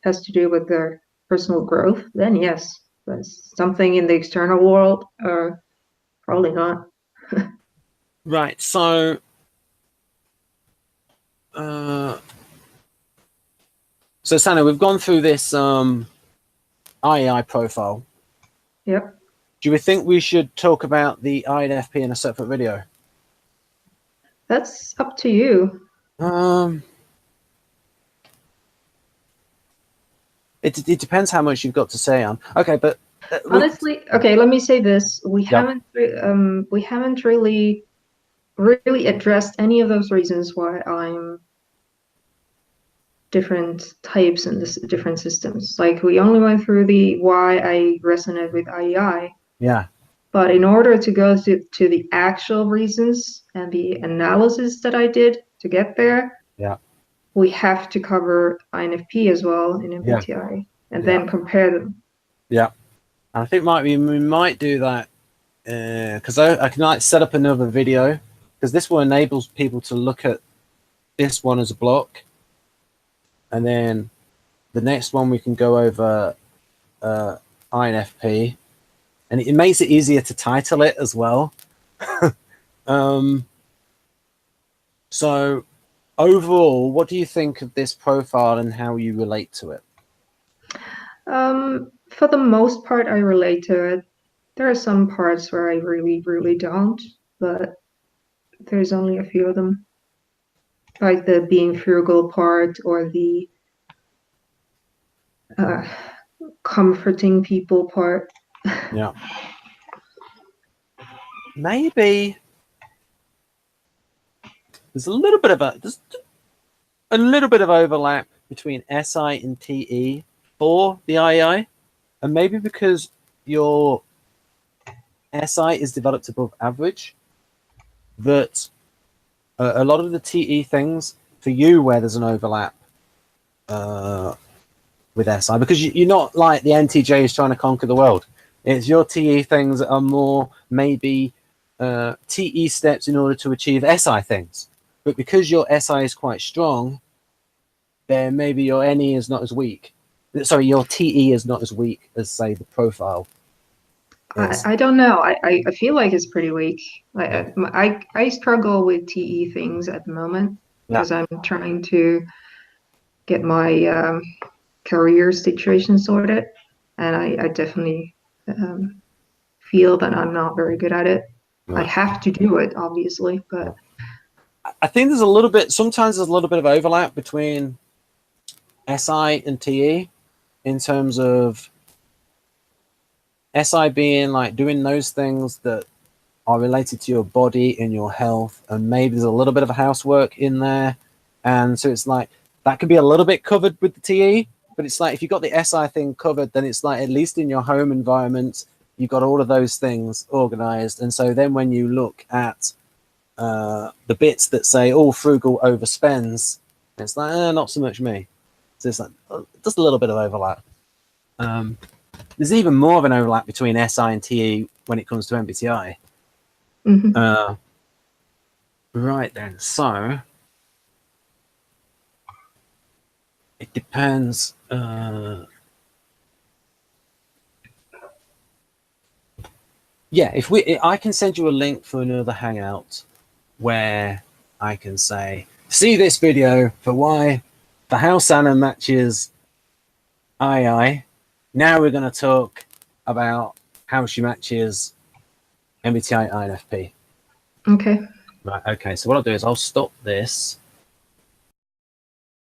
has to do with their personal growth, then yes. But something in the external world, probably not. Right. So, Sanna, we've gone through this I.E.I. profile. Yep. Do you think we should talk about the INFP in a separate video? That's up to you. It depends how much you've got to say on. Okay, but honestly, okay, let me say this: we haven't really addressed any of those reasons why I'm different types in this different systems. Like we only went through the why I resonate with I.E.I. Yeah. But in order to go to the actual reasons and the analysis that I did to get there, we have to cover INFP as well in MBTI and then compare them. Yeah. I think we might do that because I can like set up another video, because this one enables people to look at this one as a block, and then the next one we can go over INFP, and it makes it easier to title it as well. So overall, what do you think of this profile and how you relate to it? For the most part, I relate to it. There are some parts where I really, really don't, but there's only a few of them. Like the being frugal part or the comforting people part. Yeah. Maybe there's a little bit of overlap between SI and TE for the IEI, and maybe because your SI is developed above average, that a lot of the TE things for you where there's an overlap with SI, because you're not like the NTJ is trying to conquer the world. It's your TE things that are more maybe TE steps in order to achieve SI things. But because your SI is quite strong, then maybe your NE is not as weak. Sorry, your TE is not as weak as, say, the profile is. I don't know. I feel like it's pretty weak. Like Yeah. I struggle with TE things at the moment because I'm trying to get my career situation sorted, and I definitely feel that I'm not very good at it. I have to do it, obviously, but I think there's a little bit, sometimes there's a little bit of overlap between SI and TE in terms of SI being like doing those things that are related to your body and your health, and maybe there's a little bit of housework in there, and so it's like that could be a little bit covered with the TE, but it's like if you got the SI thing covered, then it's like at least in your home environment you've got all of those things organized, and so then when you look at the bits that say oh frugal overspends, it's like not so much me. So it's like just a little bit of overlap. There's even more of an overlap between SI and TE when it comes to MBTI. Right then, so it depends. Yeah, I can send you a link for another Hangout where I can say, see this video for how Sanna matches II. Now we're going to talk about how she matches MBTI INFP. Okay. Right, okay, so what I'll do is I'll stop this